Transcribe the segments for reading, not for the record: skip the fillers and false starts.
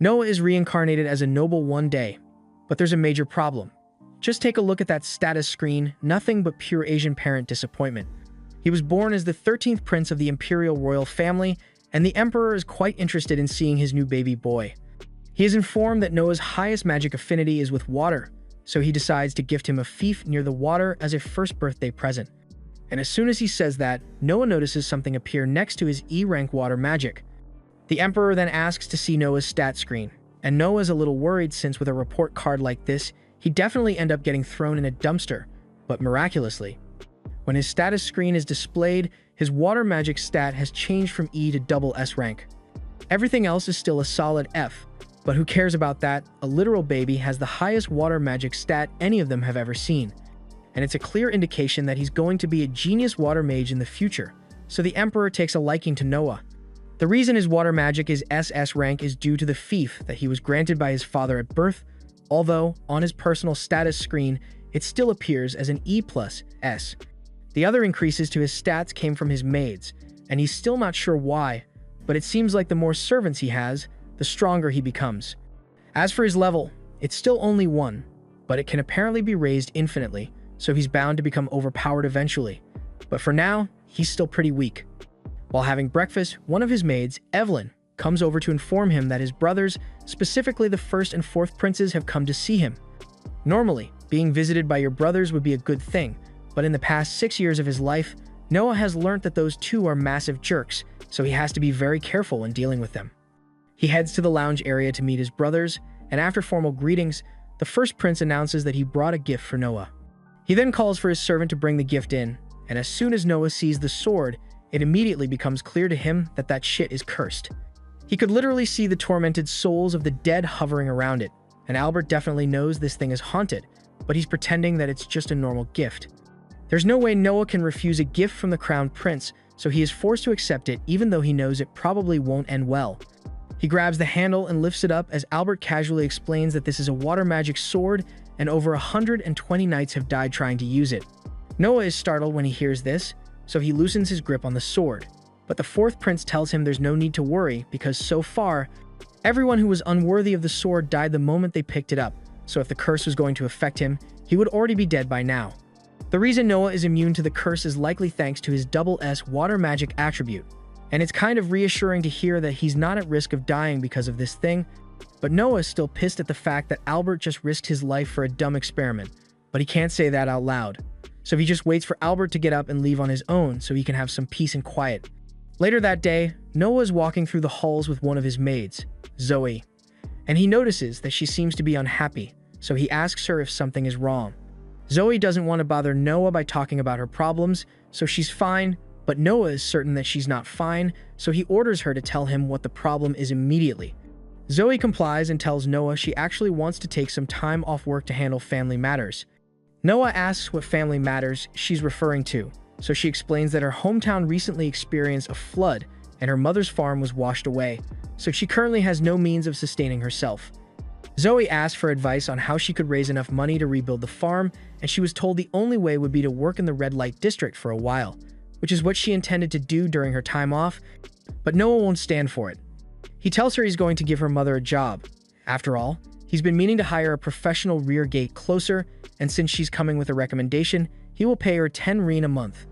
Noah is reincarnated as a noble one day, but there's a major problem. Just take a look at that status screen, nothing but pure Asian parent disappointment. He was born as the 13th prince of the imperial royal family, and the emperor is quite interested in seeing his new baby boy. He is informed that Noah's highest magic affinity is with water, so he decides to gift him a fief near the water as a first birthday present. And as soon as he says that, Noah notices something appear next to his E-rank water magic. The emperor then asks to see Noah's stat screen, and Noah is a little worried since with a report card like this, he'd definitely end up getting thrown in a dumpster, but miraculously, when his status screen is displayed, his water magic stat has changed from E to double S rank. Everything else is still a solid F, but who cares about that? A literal baby has the highest water magic stat any of them have ever seen. And it's a clear indication that he's going to be a genius water mage in the future, so the emperor takes a liking to Noah. The reason his water magic is SS rank is due to the fief that he was granted by his father at birth, although on his personal status screen, it still appears as an E plus S. The other increases to his stats came from his maids, and he's still not sure why, but it seems like the more servants he has, the stronger he becomes. As for his level, it's still only 1, but it can apparently be raised infinitely, so he's bound to become overpowered eventually. But for now, he's still pretty weak. While having breakfast, one of his maids, Evelyn, comes over to inform him that his brothers, specifically the 1st and 4th princes, have come to see him. Normally, being visited by your brothers would be a good thing, but in the past 6 years of his life, Noah has learnt that those two are massive jerks, so he has to be very careful when dealing with them. He heads to the lounge area to meet his brothers, and after formal greetings, the 1st prince announces that he brought a gift for Noah. He then calls for his servant to bring the gift in, and as soon as Noah sees the sword, it immediately becomes clear to him that that shit is cursed. He could literally see the tormented souls of the dead hovering around it, and Albert definitely knows this thing is haunted, but he's pretending that it's just a normal gift. There's no way Noah can refuse a gift from the crown prince, so he is forced to accept it even though he knows it probably won't end well. He grabs the handle and lifts it up as Albert casually explains that this is a water magic sword and over 120 knights have died trying to use it. Noah is startled when he hears this, so he loosens his grip on the sword. But the 4th prince tells him there's no need to worry because so far, everyone who was unworthy of the sword died the moment they picked it up, so if the curse was going to affect him, he would already be dead by now. The reason Noah is immune to the curse is likely thanks to his double S water magic attribute, and it's kind of reassuring to hear that he's not at risk of dying because of this thing, but Noah is still pissed at the fact that Albert just risked his life for a dumb experiment, but he can't say that out loud. So he just waits for Albert to get up and leave on his own so he can have some peace and quiet. Later that day, Noah is walking through the halls with one of his maids, Zoe, and he notices that she seems to be unhappy, so he asks her if something is wrong. Zoe doesn't want to bother Noah by talking about her problems, so she's fine, but Noah is certain that she's not fine, so he orders her to tell him what the problem is immediately. Zoe complies and tells Noah she actually wants to take some time off work to handle family matters. Noah asks what family matters she's referring to, so she explains that her hometown recently experienced a flood and her mother's farm was washed away, so she currently has no means of sustaining herself. Zoe asked for advice on how she could raise enough money to rebuild the farm, and she was told the only way would be to work in the red light district for a while, which is what she intended to do during her time off, but Noah won't stand for it. He tells her he's going to give her mother a job. After all, he's been meaning to hire a professional rear gate closer, and since she's coming with a recommendation, he will pay her 10 reen a month.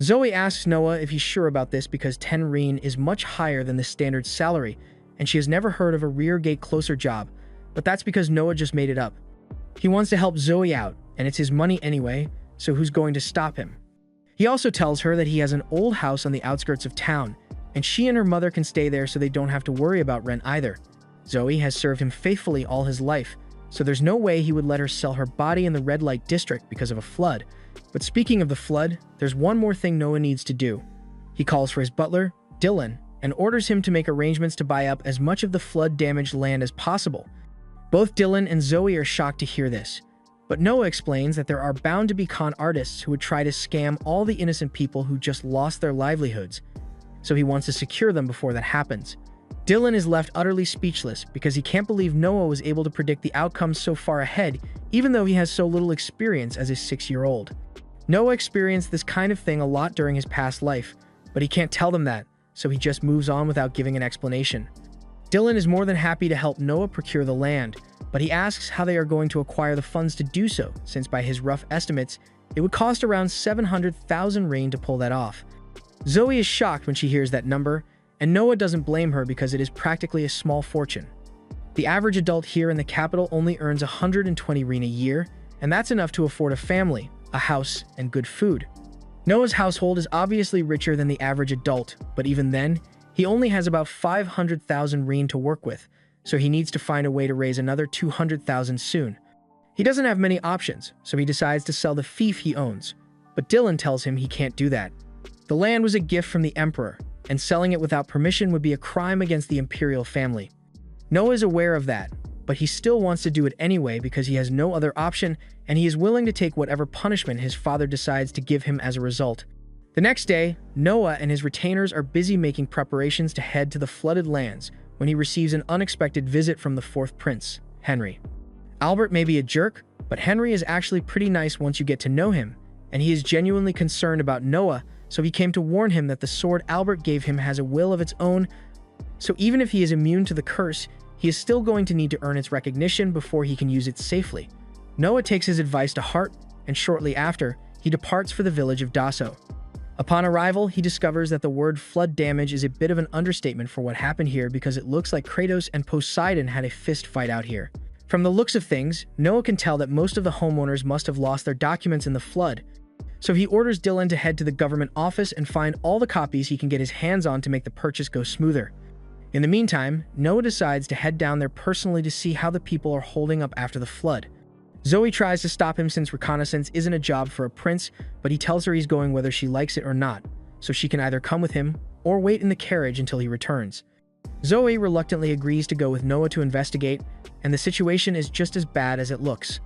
Zoe asks Noah if he's sure about this because 10 reen is much higher than the standard salary, and she has never heard of a rear gate closer job, but that's because Noah just made it up. He wants to help Zoe out, and it's his money anyway, so who's going to stop him? He also tells her that he has an old house on the outskirts of town, and she and her mother can stay there so they don't have to worry about rent either. Zoe has served him faithfully all his life, so there's no way he would let her sell her body in the red light district because of a flood. But speaking of the flood, there's one more thing Noah needs to do. He calls for his butler, Dylan, and orders him to make arrangements to buy up as much of the flood-damaged land as possible. Both Dylan and Zoe are shocked to hear this, but Noah explains that there are bound to be con artists who would try to scam all the innocent people who just lost their livelihoods, so he wants to secure them before that happens. Dylan is left utterly speechless because he can't believe Noah was able to predict the outcomes so far ahead, even though he has so little experience as a 6-year-old. Noah experienced this kind of thing a lot during his past life, but he can't tell them that, so he just moves on without giving an explanation. Dylan is more than happy to help Noah procure the land, but he asks how they are going to acquire the funds to do so, since by his rough estimates, it would cost around 700,000 rein to pull that off. Zoe is shocked when she hears that number, and Noah doesn't blame her because it is practically a small fortune. The average adult here in the capital only earns 120 rein a year, and that's enough to afford a family, a house, and good food. Noah's household is obviously richer than the average adult, but even then, he only has about 500,000 rein to work with, so he needs to find a way to raise another 200,000 soon. He doesn't have many options, so he decides to sell the fief he owns, but Dylan tells him he can't do that. The land was a gift from the emperor, and selling it without permission would be a crime against the imperial family. Noah is aware of that, but he still wants to do it anyway because he has no other option, and he is willing to take whatever punishment his father decides to give him as a result. The next day, Noah and his retainers are busy making preparations to head to the flooded lands when he receives an unexpected visit from the fourth prince, Henry. Albert may be a jerk, but Henry is actually pretty nice once you get to know him, and he is genuinely concerned about Noah, so he came to warn him that the sword Albert gave him has a will of its own, so even if he is immune to the curse, he is still going to need to earn its recognition before he can use it safely. Noah takes his advice to heart, and shortly after, he departs for the village of Dasso. Upon arrival, he discovers that the word flood damage is a bit of an understatement for what happened here because it looks like Kratos and Poseidon had a fist fight out here. From the looks of things, Noah can tell that most of the homeowners must have lost their documents in the flood, so he orders Dylan to head to the government office and find all the copies he can get his hands on to make the purchase go smoother. In the meantime, Noah decides to head down there personally to see how the people are holding up after the flood. Zoe tries to stop him since reconnaissance isn't a job for a prince, but he tells her he's going whether she likes it or not, so she can either come with him or wait in the carriage until he returns. Zoe reluctantly agrees to go with Noah to investigate, and the situation is just as bad as it looks.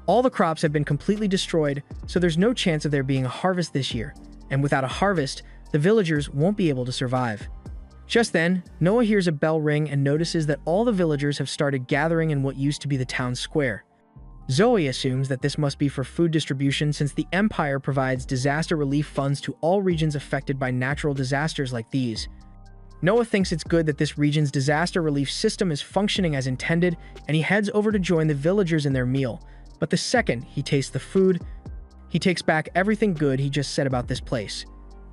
All the crops have been completely destroyed, so there's no chance of there being a harvest this year, and without a harvest, the villagers won't be able to survive. Just then, Noah hears a bell ring and notices that all the villagers have started gathering in what used to be the town square. Zoe assumes that this must be for food distribution since the Empire provides disaster relief funds to all regions affected by natural disasters like these. Noah thinks it's good that this region's disaster relief system is functioning as intended, and he heads over to join the villagers in their meal. But the second he tastes the food, he takes back everything good he just said about this place.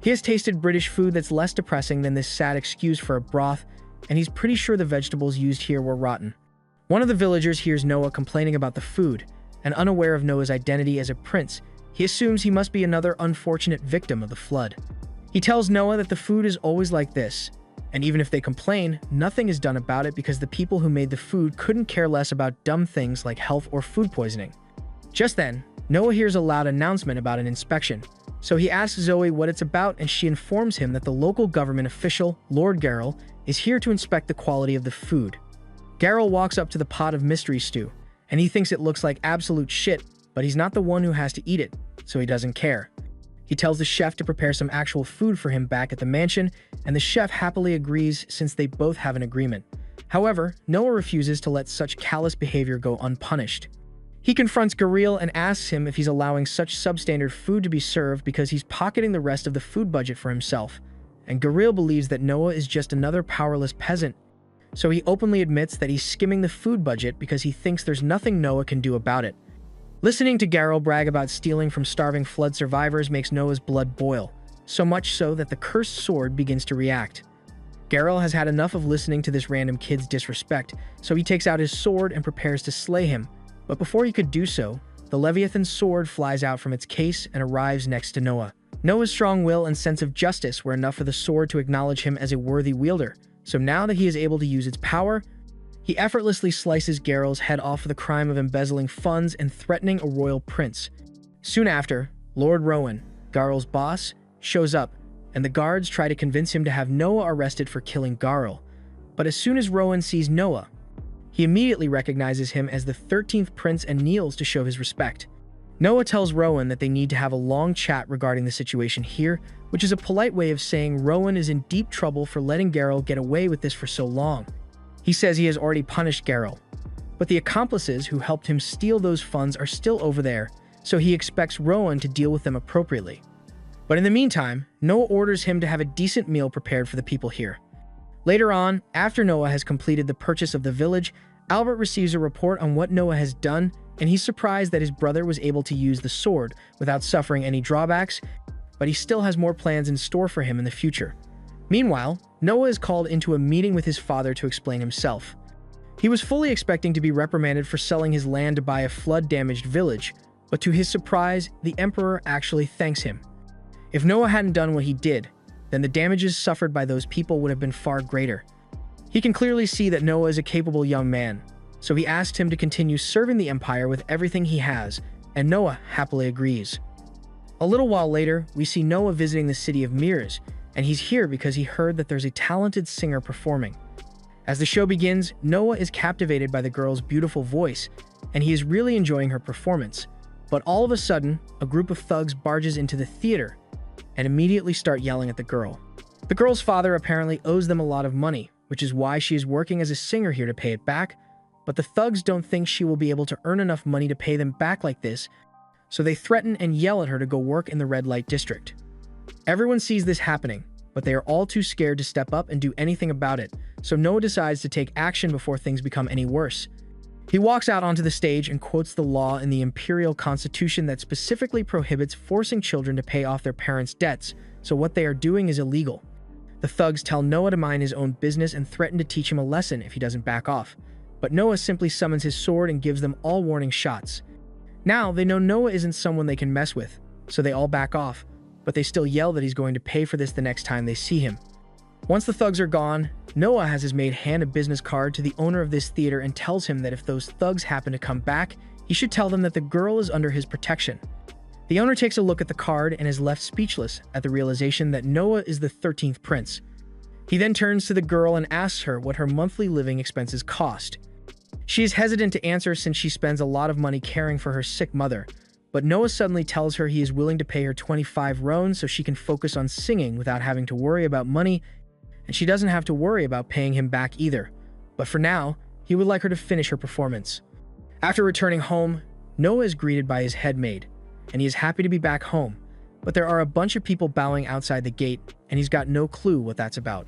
He has tasted British food that's less depressing than this sad excuse for a broth, and he's pretty sure the vegetables used here were rotten. One of the villagers hears Noah complaining about the food, and unaware of Noah's identity as a prince, he assumes he must be another unfortunate victim of the flood. He tells Noah that the food is always like this, and even if they complain, nothing is done about it because the people who made the food couldn't care less about dumb things like health or food poisoning. Just then, Noah hears a loud announcement about an inspection, so he asks Zoe what it's about and she informs him that the local government official, Lord Garrel, is here to inspect the quality of the food. Garrel walks up to the pot of mystery stew, and he thinks it looks like absolute shit, but he's not the one who has to eat it, so he doesn't care. He tells the chef to prepare some actual food for him back at the mansion, and the chef happily agrees since they both have an agreement. However, Noah refuses to let such callous behavior go unpunished. He confronts Garrel and asks him if he's allowing such substandard food to be served because he's pocketing the rest of the food budget for himself, and Garrel believes that Noah is just another powerless peasant. So he openly admits that he's skimming the food budget because he thinks there's nothing Noah can do about it. Listening to Garrel brag about stealing from starving flood survivors makes Noah's blood boil, so much so that the cursed sword begins to react. Garrel has had enough of listening to this random kid's disrespect, so he takes out his sword and prepares to slay him, but before he could do so, the Leviathan's sword flies out from its case and arrives next to Noah. Noah's strong will and sense of justice were enough for the sword to acknowledge him as a worthy wielder, so now that he is able to use its power, he effortlessly slices Garrel's head off for the crime of embezzling funds and threatening a royal prince. Soon after, Lord Rowan, Garrel's boss, shows up, and the guards try to convince him to have Noah arrested for killing Garrel. But as soon as Rowan sees Noah, he immediately recognizes him as the 13th prince and kneels to show his respect. Noah tells Rowan that they need to have a long chat regarding the situation here, which is a polite way of saying Rowan is in deep trouble for letting Garrel get away with this for so long. He says he has already punished Garrel, but the accomplices who helped him steal those funds are still over there, so he expects Rowan to deal with them appropriately. But in the meantime, Noah orders him to have a decent meal prepared for the people here. Later on, after Noah has completed the purchase of the village, Albert receives a report on what Noah has done, and he's surprised that his brother was able to use the sword without suffering any drawbacks, but he still has more plans in store for him in the future. Meanwhile, Noah is called into a meeting with his father to explain himself. He was fully expecting to be reprimanded for selling his land to buy a flood-damaged village, but to his surprise, the emperor actually thanks him. If Noah hadn't done what he did, then the damages suffered by those people would have been far greater. He can clearly see that Noah is a capable young man, so he asked him to continue serving the empire with everything he has, and Noah happily agrees. A little while later, we see Noah visiting the city of Mears, and he's here because he heard that there's a talented singer performing. As the show begins, Noah is captivated by the girl's beautiful voice, and he is really enjoying her performance. But all of a sudden, a group of thugs barges into the theater and immediately start yelling at the girl. The girl's father apparently owes them a lot of money, which is why she is working as a singer here to pay it back, but the thugs don't think she will be able to earn enough money to pay them back like this, so they threaten and yell at her to go work in the red light district. Everyone sees this happening, but they are all too scared to step up and do anything about it, so Noah decides to take action before things become any worse. He walks out onto the stage and quotes the law in the imperial constitution that specifically prohibits forcing children to pay off their parents' debts, so what they are doing is illegal. The thugs tell Noah to mind his own business and threaten to teach him a lesson if he doesn't back off, but Noah simply summons his sword and gives them all warning shots. Now, they know Noah isn't someone they can mess with, so they all back off, but they still yell that he's going to pay for this the next time they see him. Once the thugs are gone, Noah has his maid hand a business card to the owner of this theater and tells him that if those thugs happen to come back, he should tell them that the girl is under his protection. The owner takes a look at the card and is left speechless at the realization that Noah is the 13th prince. He then turns to the girl and asks her what her monthly living expenses cost. She is hesitant to answer since she spends a lot of money caring for her sick mother, but Noah suddenly tells her he is willing to pay her 25 roans so she can focus on singing without having to worry about money, and she doesn't have to worry about paying him back either. But for now, he would like her to finish her performance. After returning home, Noah is greeted by his head maid, and he is happy to be back home, but there are a bunch of people bowing outside the gate, and he's got no clue what that's about.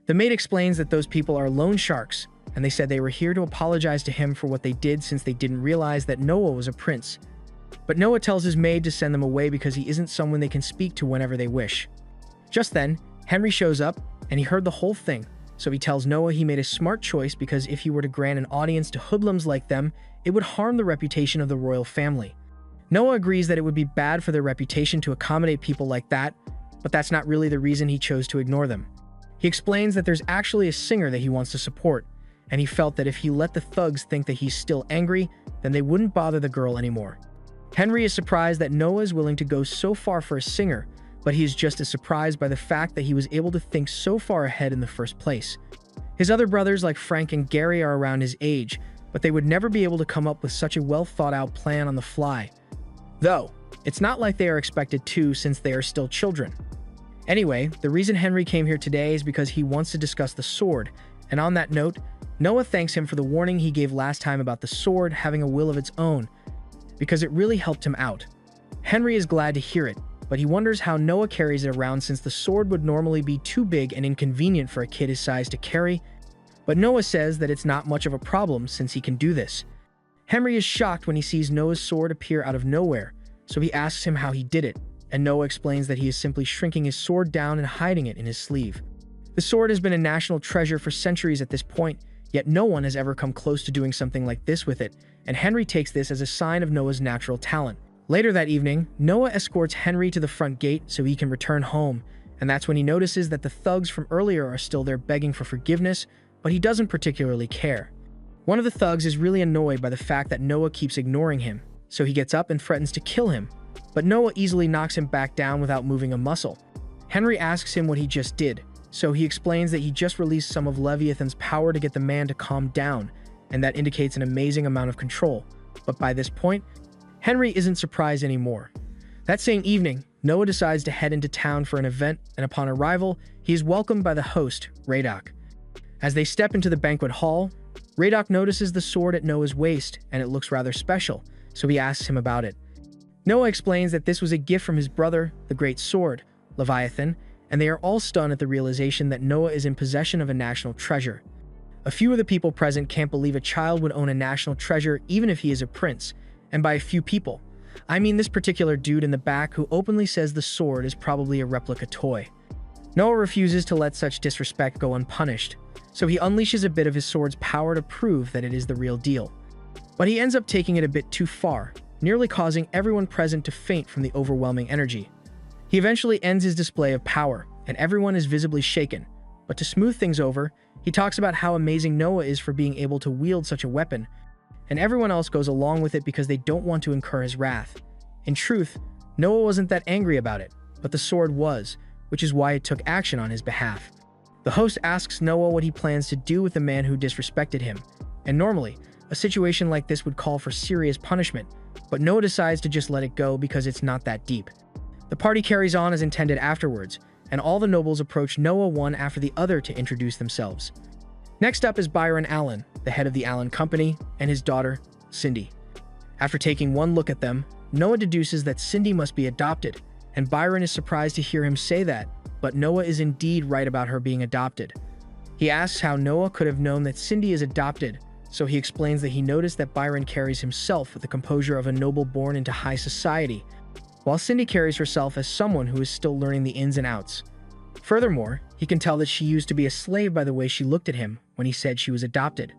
The maid explains that those people are loan sharks, and they said they were here to apologize to him for what they did since they didn't realize that Noah was a prince. But Noah tells his maid to send them away because he isn't someone they can speak to whenever they wish. Just then, Henry shows up, and he heard the whole thing, so he tells Noah he made a smart choice because if he were to grant an audience to hoodlums like them, it would harm the reputation of the royal family. Noah agrees that it would be bad for their reputation to accommodate people like that, but that's not really the reason he chose to ignore them. He explains that there's actually a singer that he wants to support, and he felt that if he let the thugs think that he's still angry, then they wouldn't bother the girl anymore. Henry is surprised that Noah is willing to go so far for a singer, but he is just as surprised by the fact that he was able to think so far ahead in the first place. His other brothers like Frank and Gary are around his age, but they would never be able to come up with such a well-thought-out plan on the fly. Though, it's not like they are expected to since they are still children. Anyway, the reason Henry came here today is because he wants to discuss the sword, and on that note, Noah thanks him for the warning he gave last time about the sword having a will of its own, because it really helped him out. Henry is glad to hear it, but he wonders how Noah carries it around since the sword would normally be too big and inconvenient for a kid his size to carry, but Noah says that it's not much of a problem since he can do this. Henry is shocked when he sees Noah's sword appear out of nowhere, so he asks him how he did it, and Noah explains that he is simply shrinking his sword down and hiding it in his sleeve. The sword has been a national treasure for centuries at this point, yet no one has ever come close to doing something like this with it, and Henry takes this as a sign of Noah's natural talent. Later that evening, Noah escorts Henry to the front gate so he can return home, and that's when he notices that the thugs from earlier are still there begging for forgiveness, but he doesn't particularly care. One of the thugs is really annoyed by the fact that Noah keeps ignoring him, so he gets up and threatens to kill him, but Noah easily knocks him back down without moving a muscle. Henry asks him what he just did, so he explains that he just released some of Leviathan's power to get the man to calm down, and that indicates an amazing amount of control. But by this point, Henry isn't surprised anymore. That same evening, Noah decides to head into town for an event, and upon arrival, he is welcomed by the host, Radok. As they step into the banquet hall, Radok notices the sword at Noah's waist, and it looks rather special, so he asks him about it. Noah explains that this was a gift from his brother, the Great Sword, Leviathan, and they are all stunned at the realization that Noah is in possession of a national treasure. A few of the people present can't believe a child would own a national treasure even if he is a prince, and by a few people, I mean this particular dude in the back who openly says the sword is probably a replica toy. Noah refuses to let such disrespect go unpunished, so he unleashes a bit of his sword's power to prove that it is the real deal. But he ends up taking it a bit too far, nearly causing everyone present to faint from the overwhelming energy. He eventually ends his display of power, and everyone is visibly shaken. But to smooth things over, he talks about how amazing Noah is for being able to wield such a weapon, and everyone else goes along with it because they don't want to incur his wrath. In truth, Noah wasn't that angry about it, but the sword was, which is why it took action on his behalf. The host asks Noah what he plans to do with the man who disrespected him, and normally, a situation like this would call for serious punishment, but Noah decides to just let it go because it's not that deep. The party carries on as intended afterwards, and all the nobles approach Noah one after the other to introduce themselves. Next up is Byron Allen, the head of the Allen Company, and his daughter, Cindy. After taking one look at them, Noah deduces that Cindy must be adopted, and Byron is surprised to hear him say that, but Noah is indeed right about her being adopted. He asks how Noah could have known that Cindy is adopted, so he explains that he noticed that Byron carries himself with the composure of a noble born into high society, while Cindy carries herself as someone who is still learning the ins and outs. Furthermore, he can tell that she used to be a slave by the way she looked at him when he said she was adopted.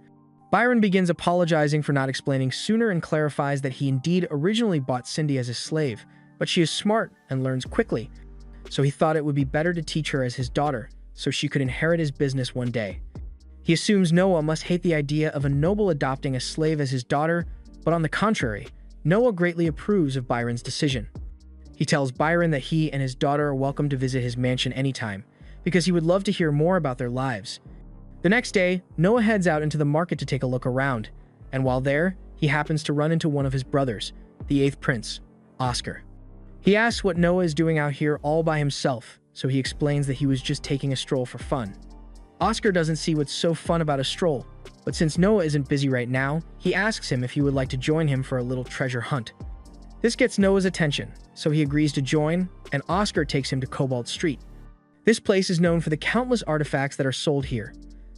Byron begins apologizing for not explaining sooner and clarifies that he indeed originally bought Cindy as a slave, but she is smart and learns quickly, so he thought it would be better to teach her as his daughter so she could inherit his business one day. He assumes Noah must hate the idea of a noble adopting a slave as his daughter, but on the contrary, Noah greatly approves of Byron's decision. He tells Byron that he and his daughter are welcome to visit his mansion anytime, because he would love to hear more about their lives. The next day, Noah heads out into the market to take a look around, and while there, he happens to run into one of his brothers, the 8th prince, Oscar. He asks what Noah is doing out here all by himself, so he explains that he was just taking a stroll for fun. Oscar doesn't see what's so fun about a stroll, but since Noah isn't busy right now, he asks him if he would like to join him for a little treasure hunt. This gets Noah's attention, so he agrees to join, and Oscar takes him to Cobalt Street. This place is known for the countless artifacts that are sold here,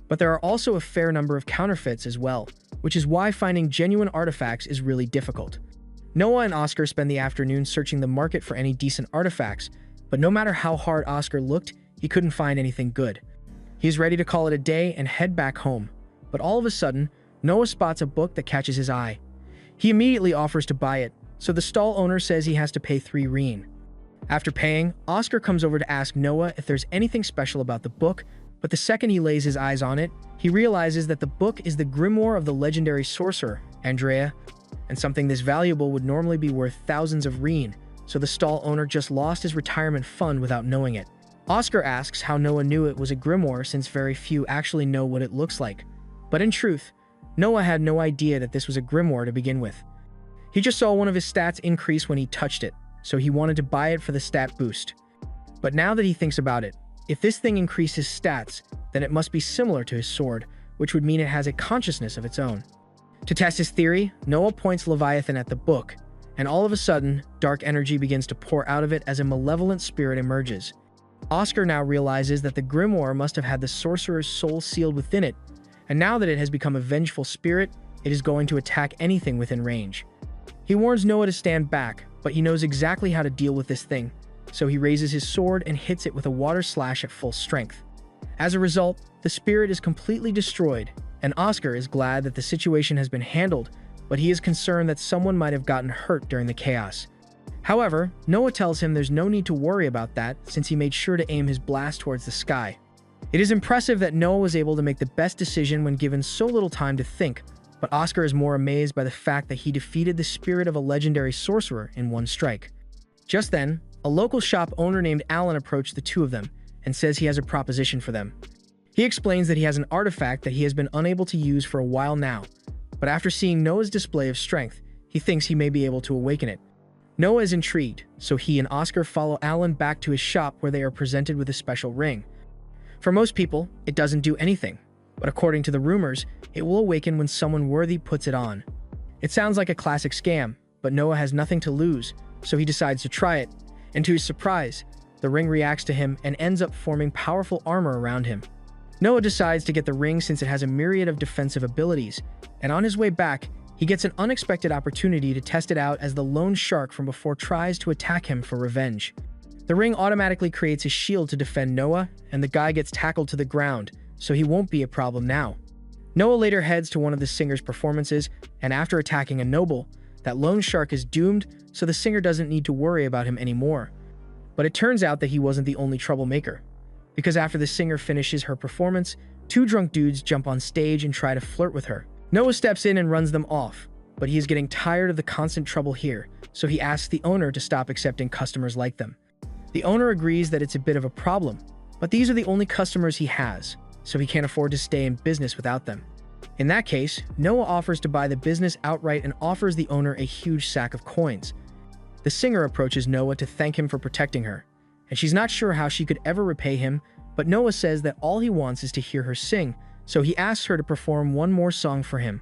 but there are also a fair number of counterfeits as well, which is why finding genuine artifacts is really difficult. Noah and Oscar spend the afternoon searching the market for any decent artifacts, but no matter how hard Oscar looked, he couldn't find anything good. He's ready to call it a day and head back home, but all of a sudden, Noah spots a book that catches his eye. He immediately offers to buy it, so the stall owner says he has to pay 3 reen. After paying, Oscar comes over to ask Noah if there's anything special about the book, but the second he lays his eyes on it, he realizes that the book is the grimoire of the legendary sorcerer, Andrea, and something this valuable would normally be worth thousands of reen, so the stall owner just lost his retirement fund without knowing it. Oscar asks how Noah knew it was a grimoire since very few actually know what it looks like. But in truth, Noah had no idea that this was a grimoire to begin with. He just saw one of his stats increase when he touched it, so he wanted to buy it for the stat boost. But now that he thinks about it, if this thing increases stats, then it must be similar to his sword, which would mean it has a consciousness of its own. To test his theory, Noah points Leviathan at the book, and all of a sudden, dark energy begins to pour out of it as a malevolent spirit emerges. Oscar now realizes that the grimoire must have had the sorcerer's soul sealed within it, and now that it has become a vengeful spirit, it is going to attack anything within range. He warns Noah to stand back, but he knows exactly how to deal with this thing, so he raises his sword and hits it with a water slash at full strength. As a result, the spirit is completely destroyed, and Oscar is glad that the situation has been handled, but he is concerned that someone might have gotten hurt during the chaos. However, Noah tells him there's no need to worry about that since he made sure to aim his blast towards the sky. It is impressive that Noah was able to make the best decision when given so little time to think, but Oscar is more amazed by the fact that he defeated the spirit of a legendary sorcerer in one strike. Just then, a local shop owner named Alan approached the two of them and says he has a proposition for them. He explains that he has an artifact that he has been unable to use for a while now, but after seeing Noah's display of strength, he thinks he may be able to awaken it. Noah is intrigued, so he and Oscar follow Alan back to his shop where they are presented with a special ring. For most people, it doesn't do anything, but according to the rumors, it will awaken when someone worthy puts it on. It sounds like a classic scam, but Noah has nothing to lose, so he decides to try it, and to his surprise, the ring reacts to him and ends up forming powerful armor around him. Noah decides to get the ring since it has a myriad of defensive abilities, and on his way back, he gets an unexpected opportunity to test it out as the lone shark from before tries to attack him for revenge. The ring automatically creates a shield to defend Noah, and the guy gets tackled to the ground, so he won't be a problem now. Noah later heads to one of the singer's performances, and after attacking a noble, that lone shark is doomed, so the singer doesn't need to worry about him anymore. But it turns out that he wasn't the only troublemaker, because after the singer finishes her performance, two drunk dudes jump on stage and try to flirt with her. Noah steps in and runs them off, but he is getting tired of the constant trouble here, so he asks the owner to stop accepting customers like them. The owner agrees that it's a bit of a problem, but these are the only customers he has, so he can't afford to stay in business without them. In that case, Noah offers to buy the business outright and offers the owner a huge sack of coins. The singer approaches Noah to thank him for protecting her, and she's not sure how she could ever repay him, but Noah says that all he wants is to hear her sing, so he asks her to perform one more song for him.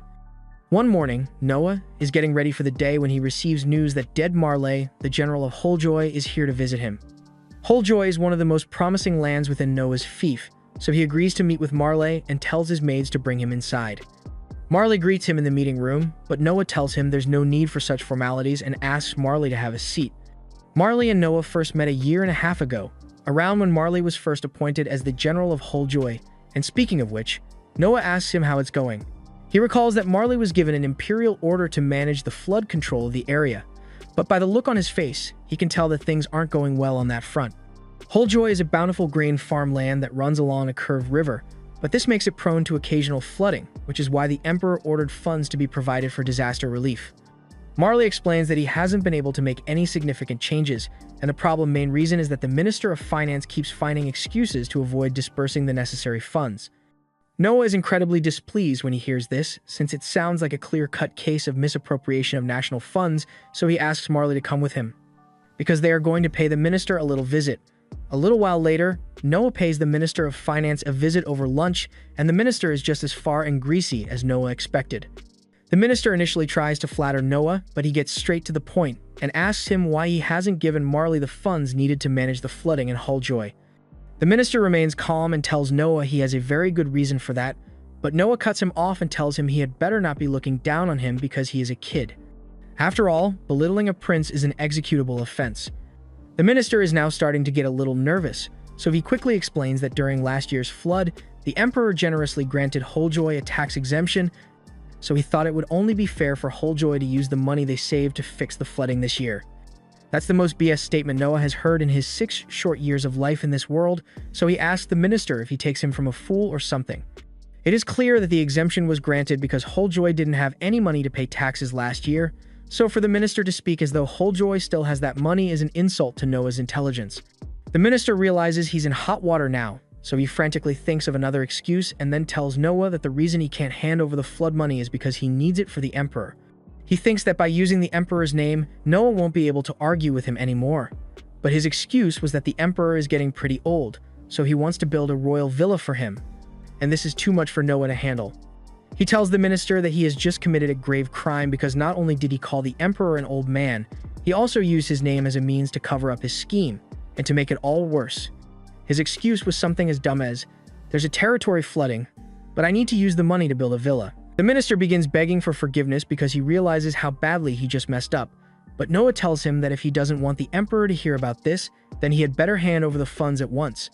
One morning, Noah is getting ready for the day when he receives news that dead Marley, the general of Wholejoy, is here to visit him. Wholejoy is one of the most promising lands within Noah's fief, so he agrees to meet with Marley and tells his maids to bring him inside. Marley greets him in the meeting room, but Noah tells him there's no need for such formalities and asks Marley to have a seat. Marley and Noah first met a year and a half ago, around when Marley was first appointed as the general of Wholejoy, and speaking of which, Noah asks him how it's going. He recalls that Marley was given an imperial order to manage the flood control of the area, but by the look on his face, he can tell that things aren't going well on that front. Wholejoy is a bountiful grain farmland that runs along a curved river, but this makes it prone to occasional flooding, which is why the Emperor ordered funds to be provided for disaster relief. Marley explains that he hasn't been able to make any significant changes, and the problem main reason is that the Minister of Finance keeps finding excuses to avoid dispersing the necessary funds. Noah is incredibly displeased when he hears this, since it sounds like a clear-cut case of misappropriation of national funds, so he asks Marley to come with him, because they are going to pay the minister a little visit. A little while later, Noah pays the Minister of Finance a visit over lunch, and the minister is just as far and greasy as Noah expected. The minister initially tries to flatter Noah, but he gets straight to the point and asks him why he hasn't given Marley the funds needed to manage the flooding in Wholejoy. The minister remains calm and tells Noah he has a very good reason for that, but Noah cuts him off and tells him he had better not be looking down on him because he is a kid. After all, belittling a prince is an executable offense. The minister is now starting to get a little nervous, so he quickly explains that during last year's flood, the emperor generously granted Wholejoy a tax exemption, so he thought it would only be fair for Wholejoy to use the money they saved to fix the flooding this year. That's the most BS statement Noah has heard in his 6 short years of life in this world, so he asks the minister if he takes him from a fool or something. It is clear that the exemption was granted because Wholejoy didn't have any money to pay taxes last year, so for the minister to speak as though Wholejoy still has that money is an insult to Noah's intelligence. The minister realizes he's in hot water now, so he frantically thinks of another excuse and then tells Noah that the reason he can't hand over the flood money is because he needs it for the emperor. He thinks that by using the emperor's name, Noah won't be able to argue with him anymore. But his excuse was that the emperor is getting pretty old, so he wants to build a royal villa for him. And this is too much for Noah to handle. He tells the minister that he has just committed a grave crime because not only did he call the emperor an old man, he also used his name as a means to cover up his scheme, and to make it all worse. His excuse was something as dumb as, "There's a territory flooding, but I need to use the money to build a villa." The minister begins begging for forgiveness because he realizes how badly he just messed up, but Noah tells him that if he doesn't want the emperor to hear about this, then he had better hand over the funds at once.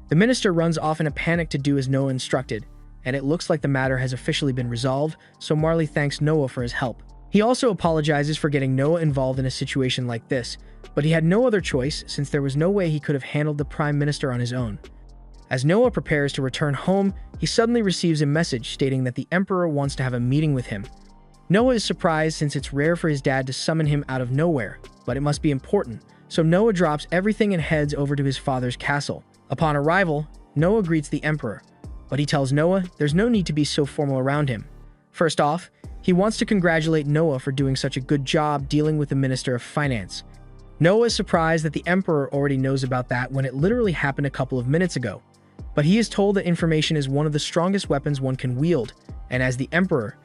The minister runs off in a panic to do as Noah instructed, and it looks like the matter has officially been resolved, so Marley thanks Noah for his help. He also apologizes for getting Noah involved in a situation like this, but he had no other choice since there was no way he could have handled the prime minister on his own. As Noah prepares to return home, he suddenly receives a message stating that the emperor wants to have a meeting with him. Noah is surprised since it's rare for his dad to summon him out of nowhere, but it must be important, so Noah drops everything and heads over to his father's castle. Upon arrival, Noah greets the emperor, but he tells Noah there's no need to be so formal around him. First off, he wants to congratulate Noah for doing such a good job dealing with the Minister of Finance. Noah is surprised that the emperor already knows about that when it literally happened a couple of minutes ago. But he is told that information is one of the strongest weapons one can wield, and as the emperor,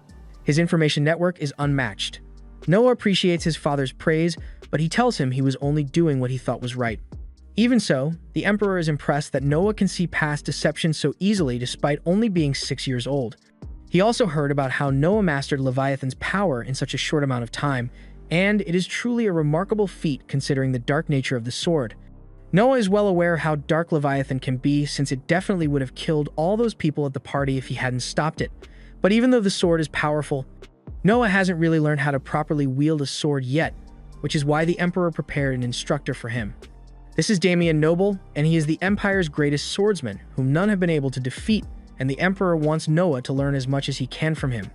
his information network is unmatched. Noah appreciates his father's praise, but he tells him he was only doing what he thought was right. Even so, the Emperor is impressed that Noah can see past deception so easily despite only being 6 years old. He also heard about how Noah mastered Leviathan's power in such a short amount of time, and it is truly a remarkable feat considering the dark nature of the sword. Noah is well aware how dark Leviathan can be, since it definitely would have killed all those people at the party if he hadn't stopped it. But even though the sword is powerful, Noah hasn't really learned how to properly wield a sword yet, which is why the Emperor prepared an instructor for him. This is Damian Noble, and he is the Empire's greatest swordsman, whom none have been able to defeat, and the Emperor wants Noah to learn as much as he can from him.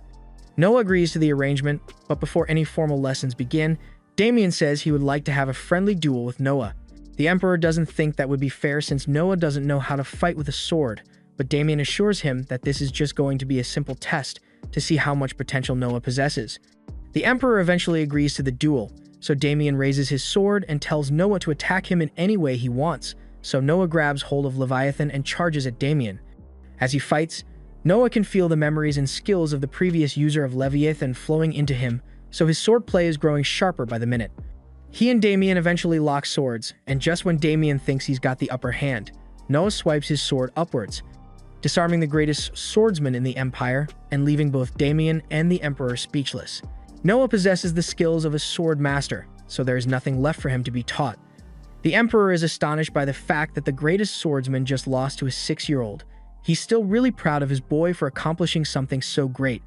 Noah agrees to the arrangement, but before any formal lessons begin, Damian says he would like to have a friendly duel with Noah. The Emperor doesn't think that would be fair since Noah doesn't know how to fight with a sword, but Damian assures him that this is just going to be a simple test to see how much potential Noah possesses. The Emperor eventually agrees to the duel, so Damian raises his sword and tells Noah to attack him in any way he wants, so Noah grabs hold of Leviathan and charges at Damian. As he fights, Noah can feel the memories and skills of the previous user of Leviathan flowing into him, so his swordplay is growing sharper by the minute. He and Damian eventually lock swords, and just when Damian thinks he's got the upper hand, Noah swipes his sword upwards, disarming the greatest swordsman in the Empire and leaving both Damian and the Emperor speechless. Noah possesses the skills of a sword master, so there is nothing left for him to be taught. The Emperor is astonished by the fact that the greatest swordsman just lost to a 6-year-old. He's still really proud of his boy for accomplishing something so great.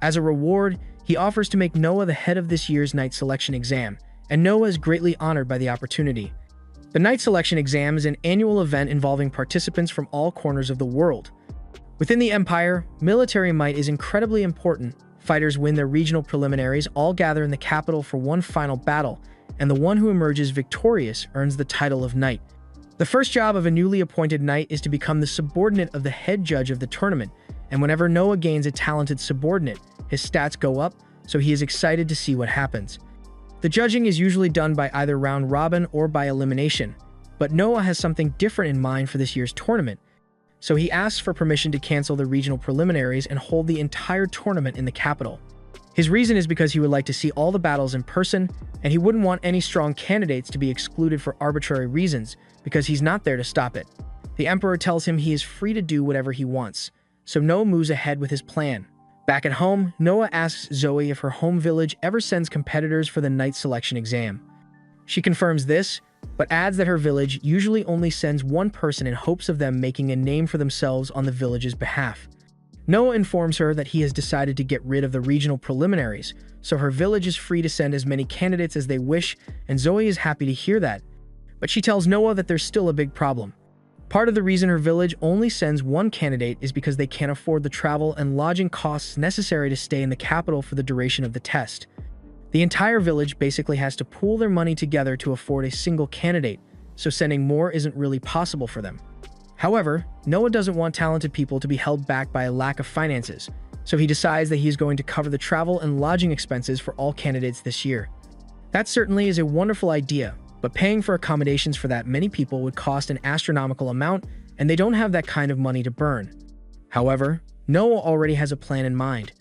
As a reward, he offers to make Noah the head of this year's Knight Selection exam, and Noah is greatly honored by the opportunity. The Knight Selection exam is an annual event involving participants from all corners of the world. Within the Empire, military might is incredibly important. Fighters win their regional preliminaries, all gather in the capital for one final battle, and the one who emerges victorious earns the title of Knight. The first job of a newly appointed Knight is to become the subordinate of the head judge of the tournament, and whenever Noah gains a talented subordinate, his stats go up, so he is excited to see what happens. The judging is usually done by either round robin or by elimination, but Noah has something different in mind for this year's tournament, so he asks for permission to cancel the regional preliminaries and hold the entire tournament in the capital. His reason is because he would like to see all the battles in person, and he wouldn't want any strong candidates to be excluded for arbitrary reasons, because he's not there to stop it. The Emperor tells him he is free to do whatever he wants, so Noah moves ahead with his plan. Back at home, Noah asks Zoe if her home village ever sends competitors for the Knight Selection exam. She confirms this, but adds that her village usually only sends one person in hopes of them making a name for themselves on the village's behalf. Noah informs her that he has decided to get rid of the regional preliminaries, so her village is free to send as many candidates as they wish, and Zoe is happy to hear that. But she tells Noah that there's still a big problem. Part of the reason her village only sends one candidate is because they can't afford the travel and lodging costs necessary to stay in the capital for the duration of the test. The entire village basically has to pool their money together to afford a single candidate, so sending more isn't really possible for them. However, Noah doesn't want talented people to be held back by a lack of finances, so he decides that he is going to cover the travel and lodging expenses for all candidates this year. That certainly is a wonderful idea, but paying for accommodations for that many people would cost an astronomical amount, and they don't have that kind of money to burn. However, Noah already has a plan in mind.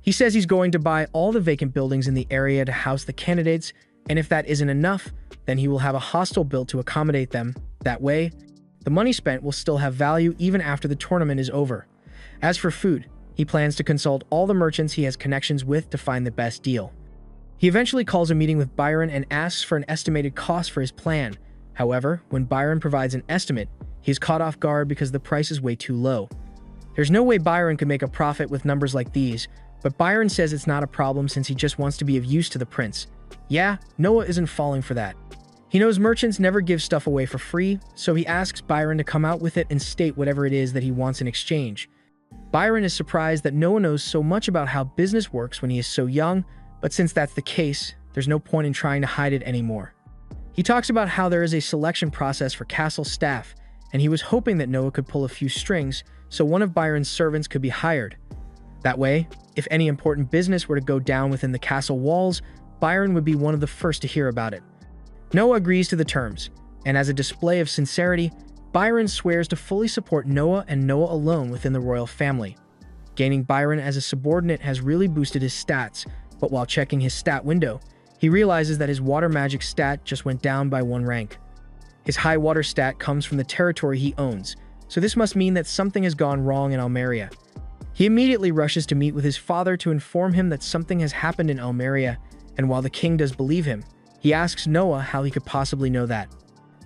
He says he's going to buy all the vacant buildings in the area to house the candidates, and if that isn't enough, then he will have a hostel built to accommodate them. That way, the money spent will still have value even after the tournament is over. As for food, he plans to consult all the merchants he has connections with to find the best deal. He eventually calls a meeting with Byron and asks for an estimated cost for his plan. However, when Byron provides an estimate, he is caught off guard because the price is way too low. There's no way Byron could make a profit with numbers like these, but Byron says it's not a problem since he just wants to be of use to the prince. Yeah, Noah isn't falling for that. He knows merchants never give stuff away for free, so he asks Byron to come out with it and state whatever it is that he wants in exchange. Byron is surprised that Noah knows so much about how business works when he is so young, but since that's the case, there's no point in trying to hide it anymore. He talks about how there is a selection process for castle staff, and he was hoping that Noah could pull a few strings so one of Byron's servants could be hired. That way, if any important business were to go down within the castle walls, Byron would be one of the first to hear about it. Noah agrees to the terms, and as a display of sincerity, Byron swears to fully support Noah and Noah alone within the royal family. Gaining Byron as a subordinate has really boosted his stats, but while checking his stat window, he realizes that his water magic stat just went down by 1 rank. His high water stat comes from the territory he owns, so this must mean that something has gone wrong in Almeria. He immediately rushes to meet with his father to inform him that something has happened in Almeria, and while the king does believe him, he asks Noah how he could possibly know that.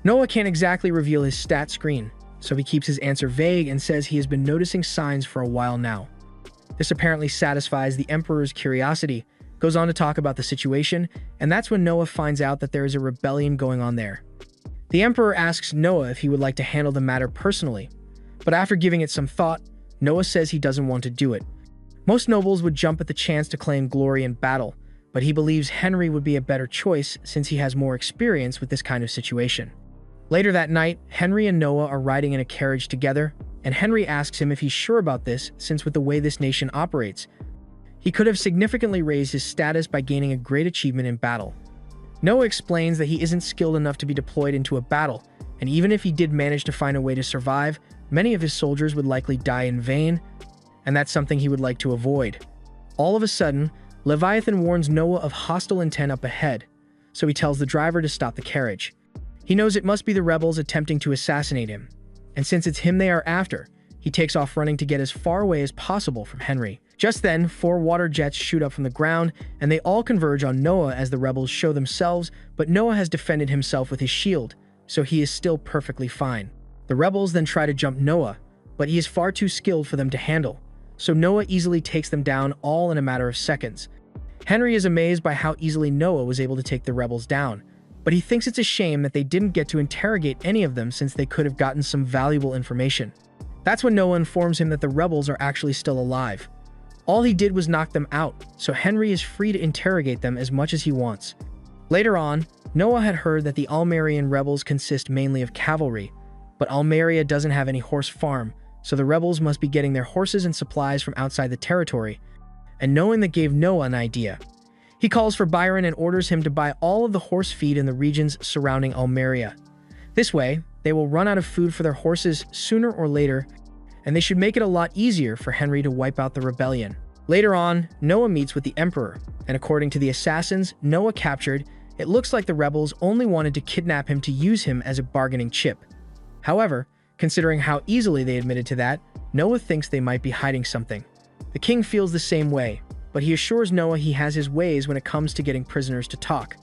Noah can't exactly reveal his stat screen, so he keeps his answer vague and says he has been noticing signs for a while now. This apparently satisfies the emperor's curiosity, goes on to talk about the situation, and that's when Noah finds out that there is a rebellion going on there. The emperor asks Noah if he would like to handle the matter personally, but after giving it some thought, Noah says he doesn't want to do it. Most nobles would jump at the chance to claim glory in battle, but he believes Henry would be a better choice since he has more experience with this kind of situation. Later that night, Henry and Noah are riding in a carriage together, and Henry asks him if he's sure about this since with the way this nation operates, he could have significantly raised his status by gaining a great achievement in battle. Noah explains that he isn't skilled enough to be deployed into a battle, and even if he did manage to find a way to survive, many of his soldiers would likely die in vain, and that's something he would like to avoid. All of a sudden, Leviathan warns Noah of hostile intent up ahead, so he tells the driver to stop the carriage. He knows it must be the rebels attempting to assassinate him, and since it's him they are after, he takes off running to get as far away as possible from Henry. Just then, 4 water jets shoot up from the ground, and they all converge on Noah as the rebels show themselves, but Noah has defended himself with his shield, so he is still perfectly fine. The rebels then try to jump Noah, but he is far too skilled for them to handle, so Noah easily takes them down all in a matter of seconds. Henry is amazed by how easily Noah was able to take the rebels down, but he thinks it's a shame that they didn't get to interrogate any of them since they could have gotten some valuable information. That's when Noah informs him that the rebels are actually still alive. All he did was knock them out, so Henry is free to interrogate them as much as he wants. Later on, Noah had heard that the Almerian rebels consist mainly of cavalry, but Almeria doesn't have any horse farm, so the rebels must be getting their horses and supplies from outside the territory, and knowing that gave Noah an idea. He calls for Byron and orders him to buy all of the horse feed in the regions surrounding Almeria. This way, they will run out of food for their horses sooner or later, and they should make it a lot easier for Henry to wipe out the rebellion. Later on, Noah meets with the emperor, and according to the assassins Noah captured, it looks like the rebels only wanted to kidnap him to use him as a bargaining chip. However, considering how easily they admitted to that, Noah thinks they might be hiding something. The king feels the same way, but he assures Noah he has his ways when it comes to getting prisoners to talk.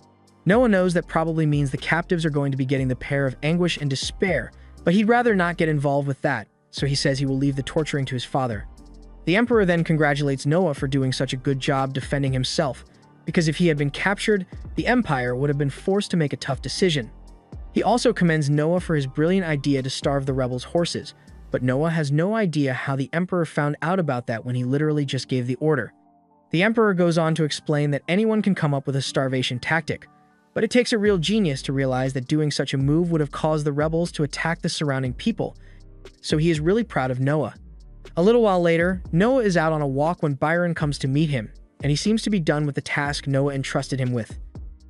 Noah knows that probably means the captives are going to be getting the pair of anguish and despair, but he'd rather not get involved with that, so he says he will leave the torturing to his father. The emperor then congratulates Noah for doing such a good job defending himself, because if he had been captured, the empire would have been forced to make a tough decision. He also commends Noah for his brilliant idea to starve the rebels' horses, but Noah has no idea how the emperor found out about that when he literally just gave the order. The emperor goes on to explain that anyone can come up with a starvation tactic, but it takes a real genius to realize that doing such a move would have caused the rebels to attack the surrounding people, so he is really proud of Noah. A little while later, Noah is out on a walk when Byron comes to meet him, and he seems to be done with the task Noah entrusted him with.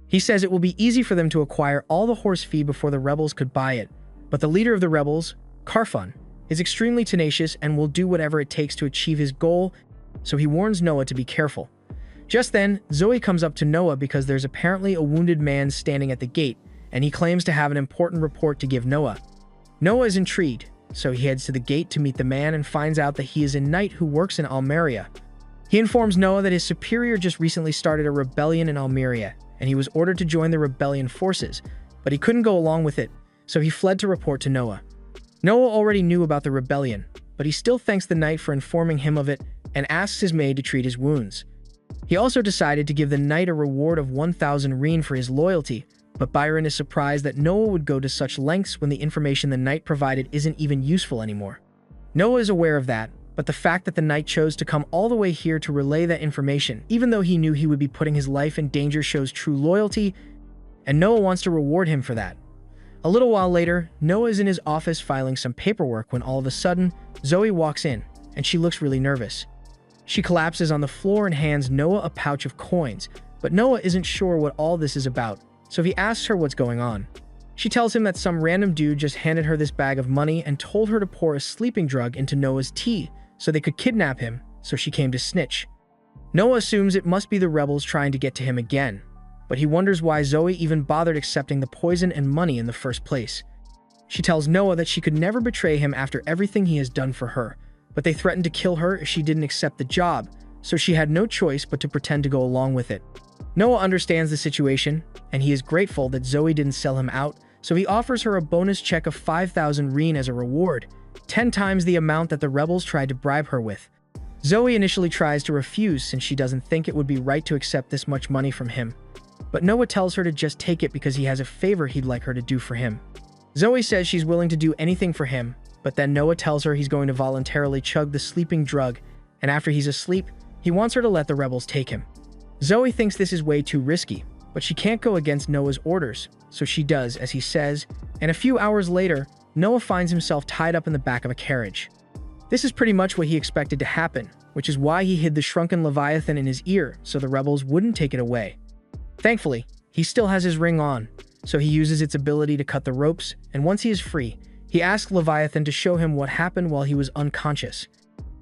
He says it will be easy for them to acquire all the horse feed before the rebels could buy it, but the leader of the rebels, Carfun, is extremely tenacious and will do whatever it takes to achieve his goal, so he warns Noah to be careful. Just then, Zoe comes up to Noah because there's apparently a wounded man standing at the gate, and he claims to have an important report to give Noah. Noah is intrigued, so he heads to the gate to meet the man and finds out that he is a knight who works in Almeria. He informs Noah that his superior just recently started a rebellion in Almeria, and he was ordered to join the rebellion forces, but he couldn't go along with it, so he fled to report to Noah. Noah already knew about the rebellion, but he still thanks the knight for informing him of it and asks his maid to treat his wounds. He also decided to give the knight a reward of 1,000 reen for his loyalty, but Byron is surprised that Noah would go to such lengths when the information the knight provided isn't even useful anymore. Noah is aware of that, but the fact that the knight chose to come all the way here to relay that information, even though he knew he would be putting his life in danger, shows true loyalty, and Noah wants to reward him for that. A little while later, Noah is in his office filing some paperwork when all of a sudden, Zoe walks in, and she looks really nervous. She collapses on the floor and hands Noah a pouch of coins, but Noah isn't sure what all this is about, so he asks her what's going on. She tells him that some random dude just handed her this bag of money and told her to pour a sleeping drug into Noah's tea so they could kidnap him, so she came to snitch. Noah assumes it must be the rebels trying to get to him again, but he wonders why Zoe even bothered accepting the poison and money in the first place. She tells Noah that she could never betray him after everything he has done for her, but they threatened to kill her if she didn't accept the job, so she had no choice but to pretend to go along with it. Noah understands the situation, and he is grateful that Zoe didn't sell him out, so he offers her a bonus check of 5,000 reen as a reward, 10 times the amount that the rebels tried to bribe her with. Zoe initially tries to refuse since she doesn't think it would be right to accept this much money from him, but Noah tells her to just take it because he has a favor he'd like her to do for him. Zoe says she's willing to do anything for him, but then Noah tells her he's going to voluntarily chug the sleeping drug, and after he's asleep, he wants her to let the rebels take him. Zoe thinks this is way too risky, but she can't go against Noah's orders, so she does as he says, and a few hours later, Noah finds himself tied up in the back of a carriage. This is pretty much what he expected to happen, which is why he hid the shrunken Leviathan in his ear so the rebels wouldn't take it away. Thankfully, he still has his ring on, so he uses its ability to cut the ropes, and once he is free, he asks Leviathan to show him what happened while he was unconscious.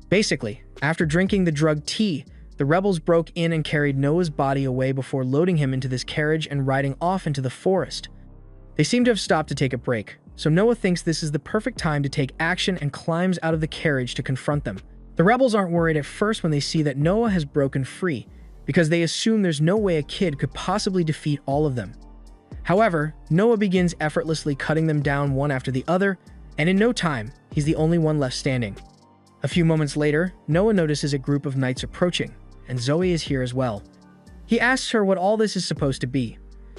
Basically, after drinking the drug tea, the rebels broke in and carried Noah's body away before loading him into this carriage and riding off into the forest. They seem to have stopped to take a break, so Noah thinks this is the perfect time to take action and climbs out of the carriage to confront them. The rebels aren't worried at first when they see that Noah has broken free, because they assume there's no way a kid could possibly defeat all of them. However, Noah begins effortlessly cutting them down one after the other, and in no time, he's the only one left standing. A few moments later, Noah notices a group of knights approaching, and Zoe is here as well. He asks her what all this is supposed to be,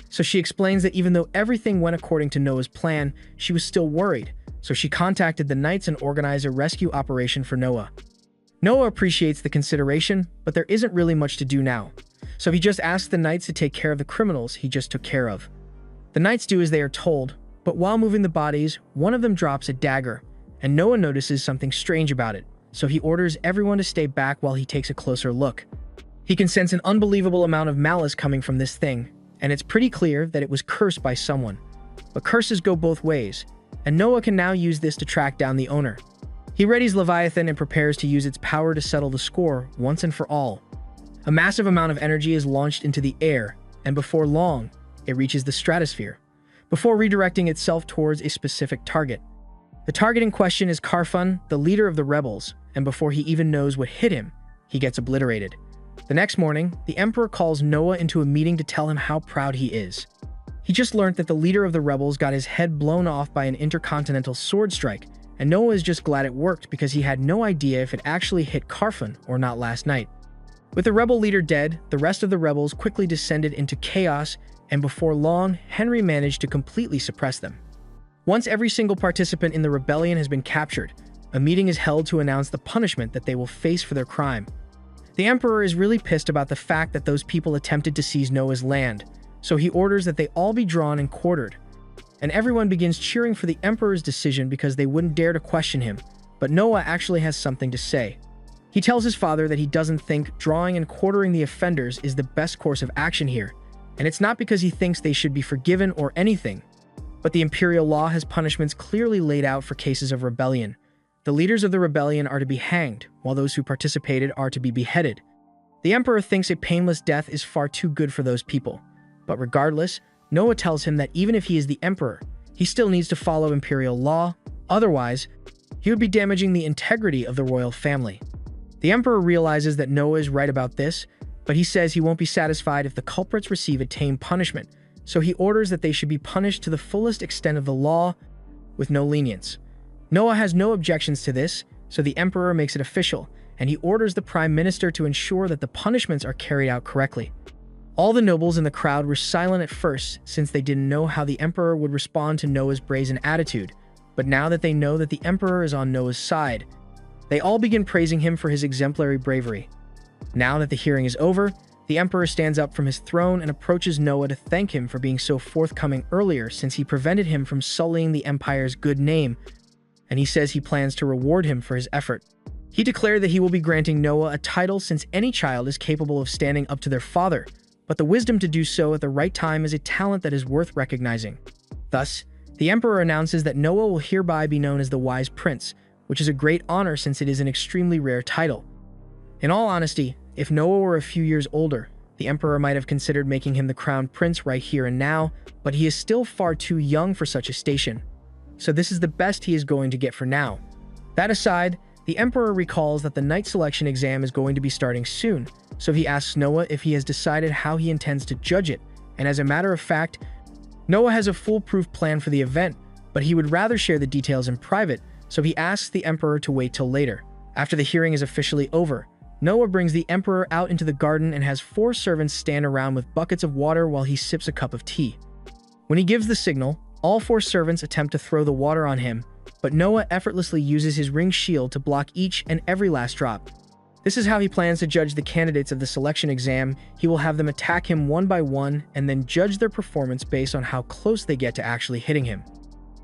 so she explains that even though everything went according to Noah's plan, she was still worried, so she contacted the knights and organized a rescue operation for Noah. Noah appreciates the consideration, but there isn't really much to do now, so he just asks the knights to take care of the criminals he just took care of. The knights do as they are told, but while moving the bodies, one of them drops a dagger, and Noah notices something strange about it, so he orders everyone to stay back while he takes a closer look. He can sense an unbelievable amount of malice coming from this thing, and it's pretty clear that it was cursed by someone. But curses go both ways, and Noah can now use this to track down the owner. He readies Leviathan and prepares to use its power to settle the score once and for all. A massive amount of energy is launched into the air, and before long, it reaches the stratosphere, before redirecting itself towards a specific target. The target in question is Karfun, the leader of the rebels, and before he even knows what hit him, he gets obliterated. The next morning, the Emperor calls Noah into a meeting to tell him how proud he is. He just learned that the leader of the rebels got his head blown off by an intercontinental sword strike, and Noah is just glad it worked because he had no idea if it actually hit Karfun or not last night. With the rebel leader dead, the rest of the rebels quickly descended into chaos, and before long, Henry managed to completely suppress them. Once every single participant in the rebellion has been captured, a meeting is held to announce the punishment that they will face for their crime. The Emperor is really pissed about the fact that those people attempted to seize Noah's land, so he orders that they all be drawn and quartered. And everyone begins cheering for the Emperor's decision because they wouldn't dare to question him, but Noah actually has something to say. He tells his father that he doesn't think drawing and quartering the offenders is the best course of action here, and it's not because he thinks they should be forgiven or anything, but the imperial law has punishments clearly laid out for cases of rebellion. The leaders of the rebellion are to be hanged, while those who participated are to be beheaded. The Emperor thinks a painless death is far too good for those people, but regardless, Noah tells him that even if he is the Emperor, he still needs to follow imperial law, otherwise, he would be damaging the integrity of the royal family. The Emperor realizes that Noah is right about this, but he says he won't be satisfied if the culprits receive a tame punishment, so he orders that they should be punished to the fullest extent of the law, with no lenience. Noah has no objections to this, so the Emperor makes it official, and he orders the Prime Minister to ensure that the punishments are carried out correctly. All the nobles in the crowd were silent at first since they didn't know how the Emperor would respond to Noah's brazen attitude, but now that they know that the Emperor is on Noah's side, they all begin praising him for his exemplary bravery. Now that the hearing is over, the Emperor stands up from his throne and approaches Noah to thank him for being so forthcoming earlier since he prevented him from sullying the Empire's good name, and he says he plans to reward him for his effort. He declared that he will be granting Noah a title since any child is capable of standing up to their father, but the wisdom to do so at the right time is a talent that is worth recognizing. Thus, the Emperor announces that Noah will hereby be known as the Wise Prince, which is a great honor since it is an extremely rare title. In all honesty, if Noah were a few years older, the Emperor might have considered making him the crown prince right here and now, but he is still far too young for such a station. so this is the best he is going to get for now. That aside, the Emperor recalls that the knight selection exam is going to be starting soon, so he asks Noah if he has decided how he intends to judge it, and as a matter of fact, Noah has a foolproof plan for the event, but he would rather share the details in private, so he asks the Emperor to wait till later. After the hearing is officially over, Noah brings the Emperor out into the garden and has 4 servants stand around with buckets of water while he sips a cup of tea. When he gives the signal, all 4 servants attempt to throw the water on him, but Noah effortlessly uses his ring shield to block each and every last drop. This is how he plans to judge the candidates of the selection exam. He will have them attack him one by one and then judge their performance based on how close they get to actually hitting him.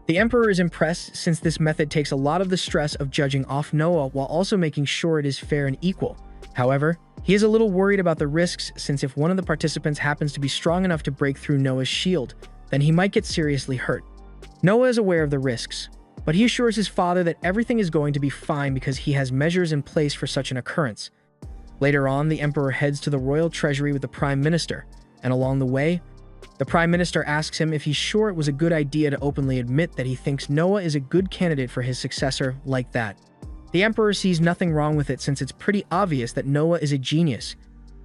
The Emperor is impressed since this method takes a lot of the stress of judging off Noah while also making sure it is fair and equal. However, he is a little worried about the risks since if one of the participants happens to be strong enough to break through Noah's shield, then he might get seriously hurt. Noah is aware of the risks, but he assures his father that everything is going to be fine because he has measures in place for such an occurrence. Later on, the Emperor heads to the royal treasury with the Prime Minister, and along the way, the Prime Minister asks him if he's sure it was a good idea to openly admit that he thinks Noah is a good candidate for his successor like that. The Emperor sees nothing wrong with it since it's pretty obvious that Noah is a genius.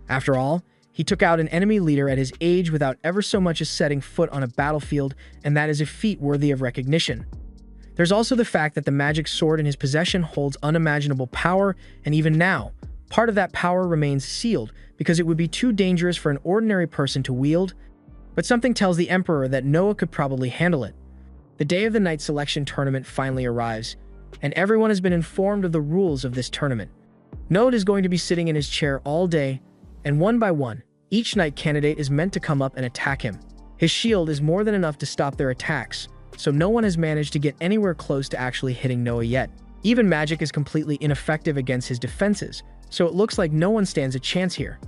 After all, he took out an enemy leader at his age without ever so much as setting foot on a battlefield, and that is a feat worthy of recognition. There's also the fact that the magic sword in his possession holds unimaginable power, and even now, part of that power remains sealed because it would be too dangerous for an ordinary person to wield, but something tells the Emperor that Noah could probably handle it. The day of the knight selection tournament finally arrives, and everyone has been informed of the rules of this tournament. Noah is going to be sitting in his chair all day, and one by one, each knight candidate is meant to come up and attack him. His shield is more than enough to stop their attacks, so no one has managed to get anywhere close to actually hitting Noah yet. Even magic is completely ineffective against his defenses, so it looks like no one stands a chance here.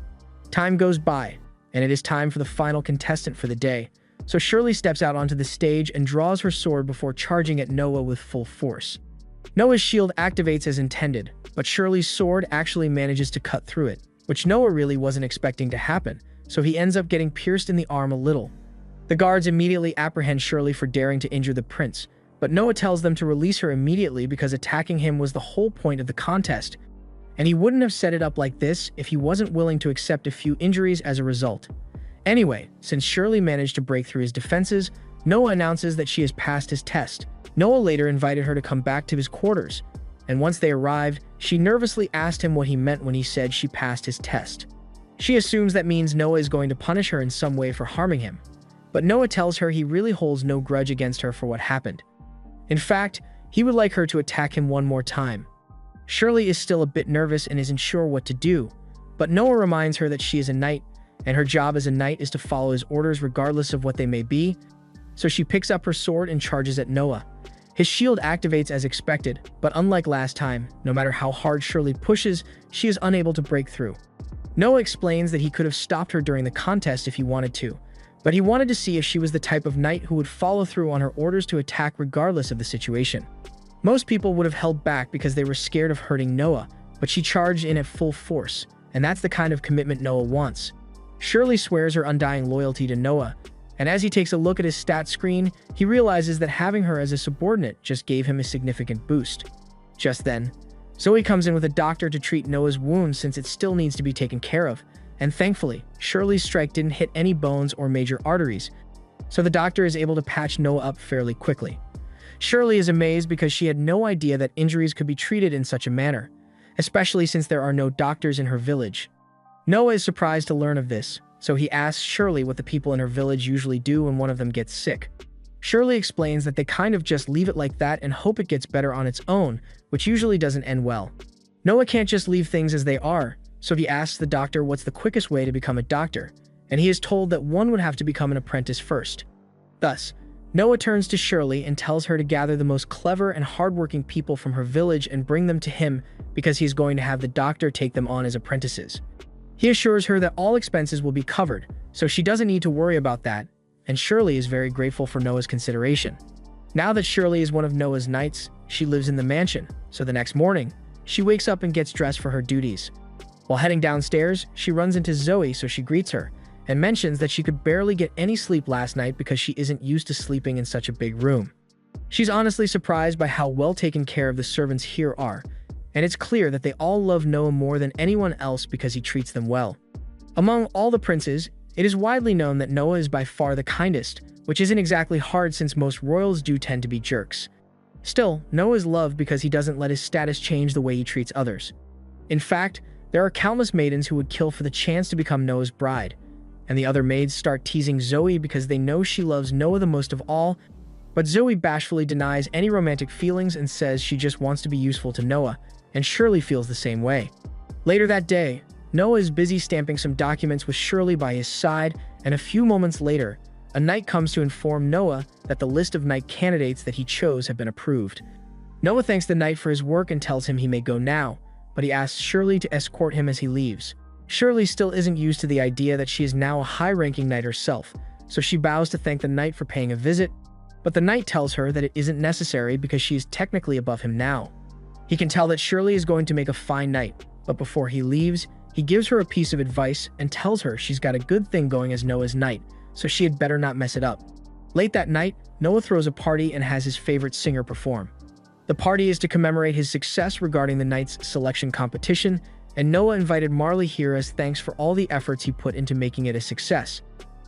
Time goes by, and it is time for the final contestant for the day, so Shirley steps out onto the stage and draws her sword before charging at Noah with full force. Noah's shield activates as intended, but Shirley's sword actually manages to cut through it, which Noah really wasn't expecting to happen, so he ends up getting pierced in the arm a little. The guards immediately apprehend Shirley for daring to injure the prince, but Noah tells them to release her immediately because attacking him was the whole point of the contest, and he wouldn't have set it up like this if he wasn't willing to accept a few injuries as a result. Anyway, since Shirley managed to break through his defenses, Noah announces that she has passed his test. Noah later invited her to come back to his quarters, and once they arrived, she nervously asked him what he meant when he said she passed his test. She assumes that means Noah is going to punish her in some way for harming him, but Noah tells her he really holds no grudge against her for what happened. In fact, he would like her to attack him one more time. Shirley is still a bit nervous and isn't sure what to do, but Noah reminds her that she is a knight, and her job as a knight is to follow his orders regardless of what they may be, so she picks up her sword and charges at Noah. His shield activates as expected, but unlike last time, no matter how hard Shirley pushes, she is unable to break through. Noah explains that he could have stopped her during the contest if he wanted to, but he wanted to see if she was the type of knight who would follow through on her orders to attack regardless of the situation. Most people would have held back because they were scared of hurting Noah, but she charged in at full force, and that's the kind of commitment Noah wants. Shirley swears her undying loyalty to Noah, and as he takes a look at his stat screen, he realizes that having her as a subordinate just gave him a significant boost. Just then, Zoe comes in with a doctor to treat Noah's wounds since it still needs to be taken care of, and thankfully, Shirley's strike didn't hit any bones or major arteries, so the doctor is able to patch Noah up fairly quickly. Shirley is amazed because she had no idea that injuries could be treated in such a manner, especially since there are no doctors in her village. Noah is surprised to learn of this, so he asks Shirley what the people in her village usually do when one of them gets sick. Shirley explains that they kind of just leave it like that and hope it gets better on its own, which usually doesn't end well. Noah can't just leave things as they are, so he asks the doctor what's the quickest way to become a doctor, and he is told that one would have to become an apprentice first. Thus, Noah turns to Shirley and tells her to gather the most clever and hardworking people from her village and bring them to him because he's going to have the doctor take them on as apprentices. He assures her that all expenses will be covered, so she doesn't need to worry about that, and Shirley is very grateful for Noah's consideration. Now that Shirley is one of Noah's knights, she lives in the mansion, so the next morning, she wakes up and gets dressed for her duties. While heading downstairs, she runs into Zoe, so she greets her, and mentions that she could barely get any sleep last night because she isn't used to sleeping in such a big room. She's honestly surprised by how well taken care of the servants here are, and it's clear that they all love Noah more than anyone else because he treats them well. Among all the princes, it is widely known that Noah is by far the kindest, which isn't exactly hard since most royals do tend to be jerks. Still, Noah is loved because he doesn't let his status change the way he treats others. In fact, there are countless maidens who would kill for the chance to become Noah's bride, and the other maids start teasing Zoe because they know she loves Noah the most of all, but Zoe bashfully denies any romantic feelings and says she just wants to be useful to Noah, and Shirley feels the same way. Later that day, Noah is busy stamping some documents with Shirley by his side, and a few moments later, a knight comes to inform Noah that the list of knight candidates that he chose have been approved. Noah thanks the knight for his work and tells him he may go now, but he asks Shirley to escort him as he leaves. Shirley still isn't used to the idea that she is now a high-ranking knight herself, so she bows to thank the knight for paying a visit, but the knight tells her that it isn't necessary because she is technically above him now. He can tell that Shirley is going to make a fine knight, but before he leaves, he gives her a piece of advice and tells her she's got a good thing going as Noah's knight, so she had better not mess it up. Late that night, Noah throws a party and has his favorite singer perform. The party is to commemorate his success regarding the knight's selection competition, and Noah invited Marley here as thanks for all the efforts he put into making it a success.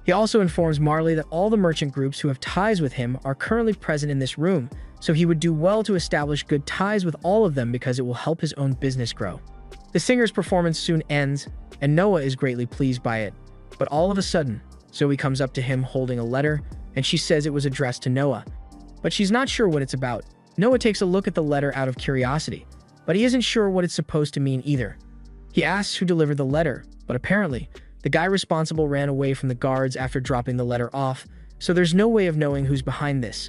He also informs Marley that all the merchant groups who have ties with him are currently present in this room, so he would do well to establish good ties with all of them because it will help his own business grow. The singer's performance soon ends, and Noah is greatly pleased by it, but all of a sudden, Zoe comes up to him holding a letter, and she says it was addressed to Noah. But she's not sure what it's about. Noah takes a look at the letter out of curiosity, but he isn't sure what it's supposed to mean either. He asks who delivered the letter, but apparently, the guy responsible ran away from the guards after dropping the letter off, so there's no way of knowing who's behind this.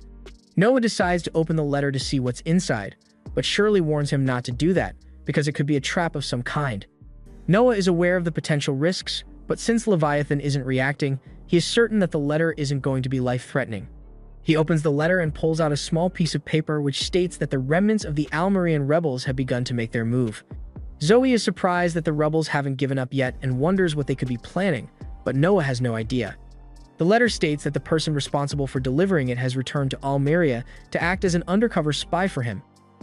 Noah decides to open the letter to see what's inside, but Shirley warns him not to do that, because it could be a trap of some kind. Noah is aware of the potential risks, but since Leviathan isn't reacting, he is certain that the letter isn't going to be life-threatening. He opens the letter and pulls out a small piece of paper which states that the remnants of the Almerian rebels have begun to make their move. Zoe is surprised that the rebels haven't given up yet and wonders what they could be planning, but Noah has no idea. The letter states that the person responsible for delivering it has returned to Almeria to act as an undercover spy for him,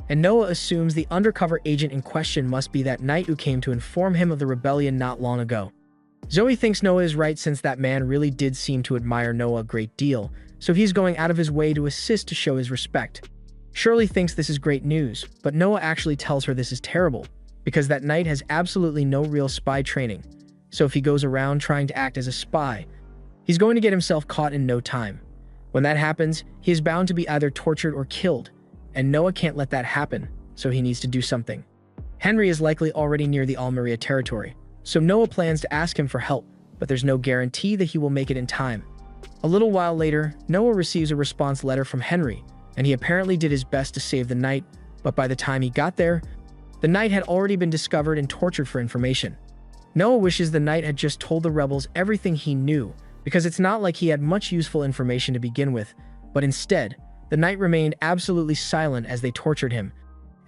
and Noah assumes the undercover agent in question must be that knight who came to inform him of the rebellion not long ago. Zoe thinks Noah is right since that man really did seem to admire Noah a great deal, so he's going out of his way to assist to show his respect. Shirley thinks this is great news, but Noah actually tells her this is terrible, because that knight has absolutely no real spy training, so if he goes around trying to act as a spy, he's going to get himself caught in no time. When that happens, he is bound to be either tortured or killed, and Noah can't let that happen, so he needs to do something. Henry is likely already near the Almeria territory, so Noah plans to ask him for help, but there's no guarantee that he will make it in time. A little while later, Noah receives a response letter from Henry, and he apparently did his best to save the knight, but by the time he got there, the knight had already been discovered and tortured for information. Noah wishes the knight had just told the rebels everything he knew, because it's not like he had much useful information to begin with, but instead, the knight remained absolutely silent as they tortured him,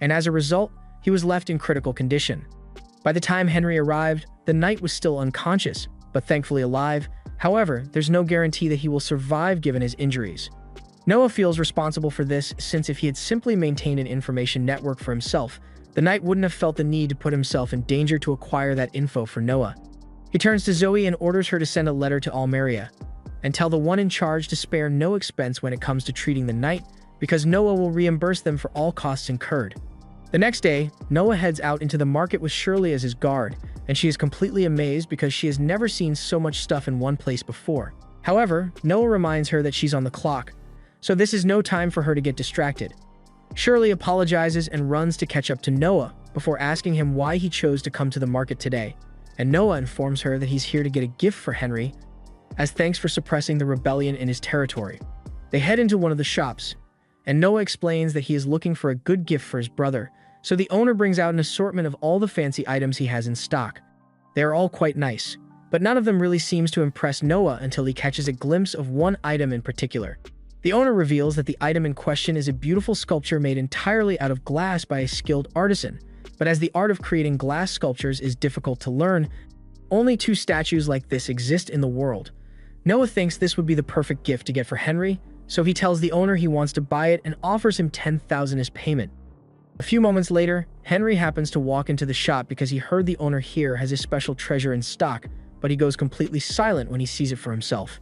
and as a result, he was left in critical condition. By the time Henry arrived, the knight was still unconscious, but thankfully alive. However, there's no guarantee that he will survive given his injuries. Noah feels responsible for this since if he had simply maintained an information network for himself, the knight wouldn't have felt the need to put himself in danger to acquire that info for Noah. He turns to Zoe and orders her to send a letter to Almeria, and tell the one in charge to spare no expense when it comes to treating the knight, because Noah will reimburse them for all costs incurred. The next day, Noah heads out into the market with Shirley as his guard, and she is completely amazed because she has never seen so much stuff in one place before. However, Noah reminds her that she's on the clock, so this is no time for her to get distracted. Shirley apologizes and runs to catch up to Noah before asking him why he chose to come to the market today, and Noah informs her that he's here to get a gift for Henry as thanks for suppressing the rebellion in his territory. They head into one of the shops, and Noah explains that he is looking for a good gift for his brother, so the owner brings out an assortment of all the fancy items he has in stock. They are all quite nice, but none of them really seems to impress Noah until he catches a glimpse of one item in particular. The owner reveals that the item in question is a beautiful sculpture made entirely out of glass by a skilled artisan, but as the art of creating glass sculptures is difficult to learn, only 2 statues like this exist in the world. Noah thinks this would be the perfect gift to get for Henry, so he tells the owner he wants to buy it and offers him 10,000 as payment. A few moments later, Henry happens to walk into the shop because he heard the owner here has a special treasure in stock, but he goes completely silent when he sees it for himself.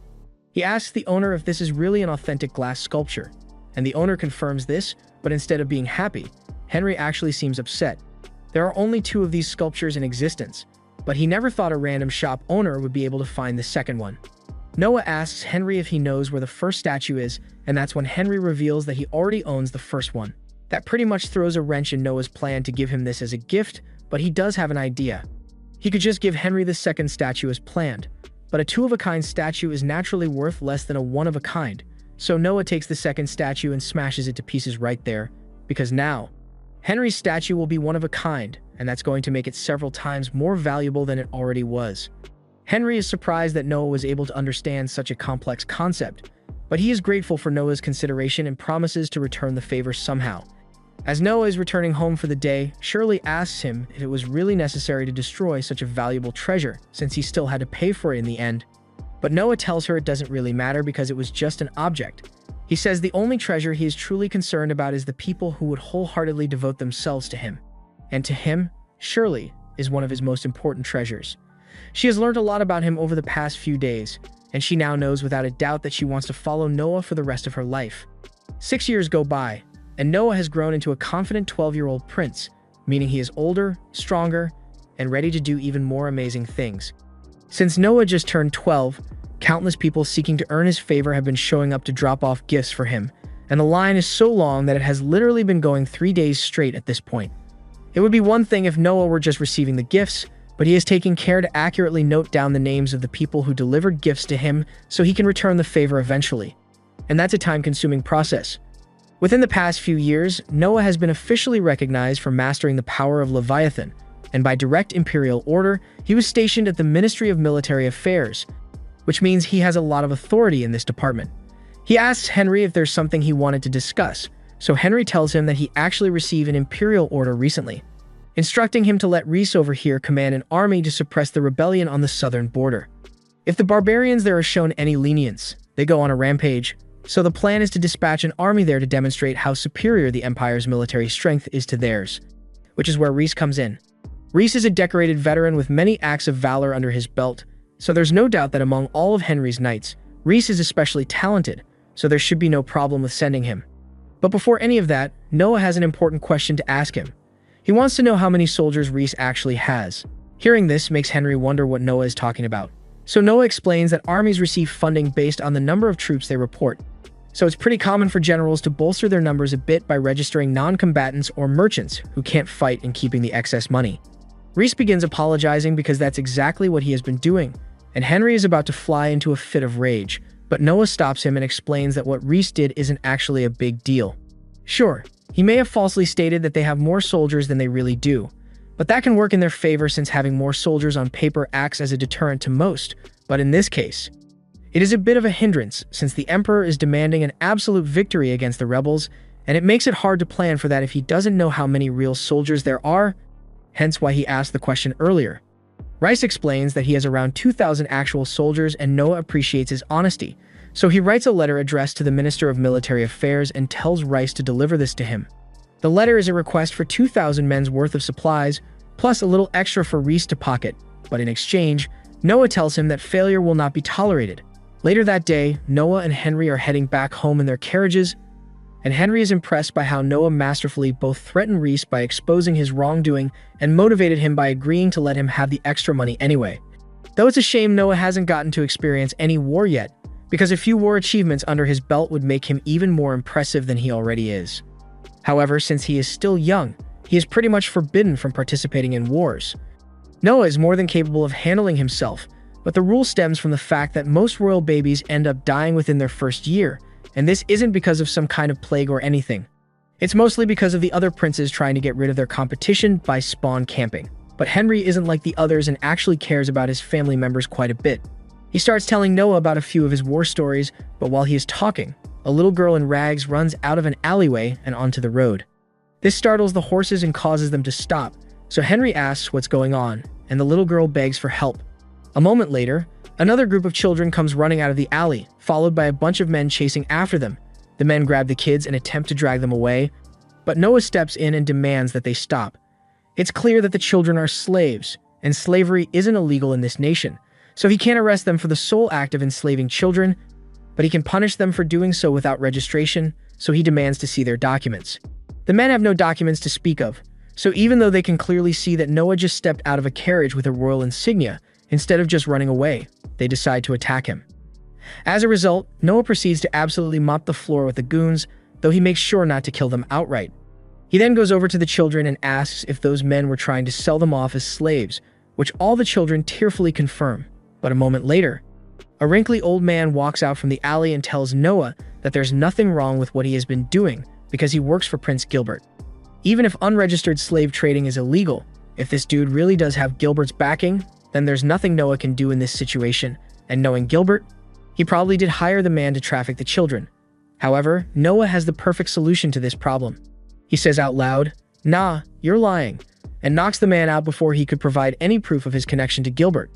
He asks the owner if this is really an authentic glass sculpture, and the owner confirms this, but instead of being happy, Henry actually seems upset. There are only 2 of these sculptures in existence, but he never thought a random shop owner would be able to find the second one. Noah asks Henry if he knows where the first statue is, and that's when Henry reveals that he already owns the first one. That pretty much throws a wrench in Noah's plan to give him this as a gift, but he does have an idea. He could just give Henry the second statue as planned, but a 2-of-a-kind statue is naturally worth less than a 1-of-a-kind, so Noah takes the second statue and smashes it to pieces right there, because now, Henry's statue will be 1-of-a-kind, and that's going to make it several times more valuable than it already was. Henry is surprised that Noah was able to understand such a complex concept, but he is grateful for Noah's consideration and promises to return the favor somehow. As Noah is returning home for the day, Shirley asks him if it was really necessary to destroy such a valuable treasure, since he still had to pay for it in the end. But Noah tells her it doesn't really matter because it was just an object. He says the only treasure he is truly concerned about is the people who would wholeheartedly devote themselves to him. And to him, Shirley is one of his most important treasures. She has learned a lot about him over the past few days, and she now knows without a doubt that she wants to follow Noah for the rest of her life. 6 years go by, and Noah has grown into a confident 12-year-old prince, meaning he is older, stronger, and ready to do even more amazing things. Since Noah just turned 12, countless people seeking to earn his favor have been showing up to drop off gifts for him, and the line is so long that it has literally been going 3 days straight at this point. It would be one thing if Noah were just receiving the gifts, but he is taking care to accurately note down the names of the people who delivered gifts to him so he can return the favor eventually. And that's a time-consuming process. Within the past few years, Noah has been officially recognized for mastering the power of Leviathan, and by direct imperial order, he was stationed at the Ministry of Military Affairs, which means he has a lot of authority in this department. He asks Henry if there's something he wanted to discuss, so Henry tells him that he actually received an imperial order recently, instructing him to let Reese over here command an army to suppress the rebellion on the southern border. If the barbarians there are shown any lenience, they go on a rampage, so the plan is to dispatch an army there to demonstrate how superior the Empire's military strength is to theirs, which is where Reese comes in. Reese is a decorated veteran with many acts of valor under his belt, so there's no doubt that among all of Henry's knights, Reese is especially talented, so there should be no problem with sending him. But before any of that, Noah has an important question to ask him. He wants to know how many soldiers Reese actually has. Hearing this makes Henry wonder what Noah is talking about. So Noah explains that armies receive funding based on the number of troops they report. So it's pretty common for generals to bolster their numbers a bit by registering non-combatants or merchants who can't fight and keeping the excess money. Reese begins apologizing because that's exactly what he has been doing, and Henry is about to fly into a fit of rage, but Noah stops him and explains that what Reese did isn't actually a big deal. Sure, he may have falsely stated that they have more soldiers than they really do, but that can work in their favor since having more soldiers on paper acts as a deterrent to most, but in this case, it is a bit of a hindrance since the Emperor is demanding an absolute victory against the rebels, and it makes it hard to plan for that if he doesn't know how many real soldiers there are, hence why he asked the question earlier. Rice explains that he has around 2,000 actual soldiers and Noah appreciates his honesty, so he writes a letter addressed to the Minister of Military Affairs and tells Rice to deliver this to him. The letter is a request for 2,000 men's worth of supplies, plus a little extra for Reese to pocket, but in exchange, Noah tells him that failure will not be tolerated. Later that day, Noah and Henry are heading back home in their carriages, and Henry is impressed by how Noah masterfully both threatened Reese by exposing his wrongdoing and motivated him by agreeing to let him have the extra money anyway. Though it's a shame Noah hasn't gotten to experience any war yet, because a few war achievements under his belt would make him even more impressive than he already is. However, since he is still young, he is pretty much forbidden from participating in wars. Noah is more than capable of handling himself, but the rule stems from the fact that most royal babies end up dying within their first year, and this isn't because of some kind of plague or anything. It's mostly because of the other princes trying to get rid of their competition by spawn camping. But Henry isn't like the others and actually cares about his family members quite a bit. He starts telling Noah about a few of his war stories, but while he is talking, a little girl in rags runs out of an alleyway and onto the road. This startles the horses and causes them to stop, so Henry asks what's going on, and the little girl begs for help. A moment later, another group of children comes running out of the alley, followed by a bunch of men chasing after them, The men grab the kids and attempt to drag them away, but Noah steps in and demands that they stop. It's clear that the children are slaves, and slavery isn't illegal in this nation, so he can't arrest them for the sole act of enslaving children, but he can punish them for doing so without registration, so he demands to see their documents. The men have no documents to speak of, so even though they can clearly see that Noah just stepped out of a carriage with a royal insignia, instead of just running away, they decide to attack him. As a result, Noah proceeds to absolutely mop the floor with the goons, though he makes sure not to kill them outright. He then goes over to the children and asks if those men were trying to sell them off as slaves, which all the children tearfully confirm. But a moment later, a wrinkly old man walks out from the alley and tells Noah that there's nothing wrong with what he has been doing because he works for Prince Gilbert. Even if unregistered slave trading is illegal, if this dude really does have Gilbert's backing, then there's nothing Noah can do in this situation, and knowing Gilbert, he probably did hire the man to traffic the children. However, Noah has the perfect solution to this problem. He says out loud, "Nah, you're lying," and knocks the man out before he could provide any proof of his connection to Gilbert.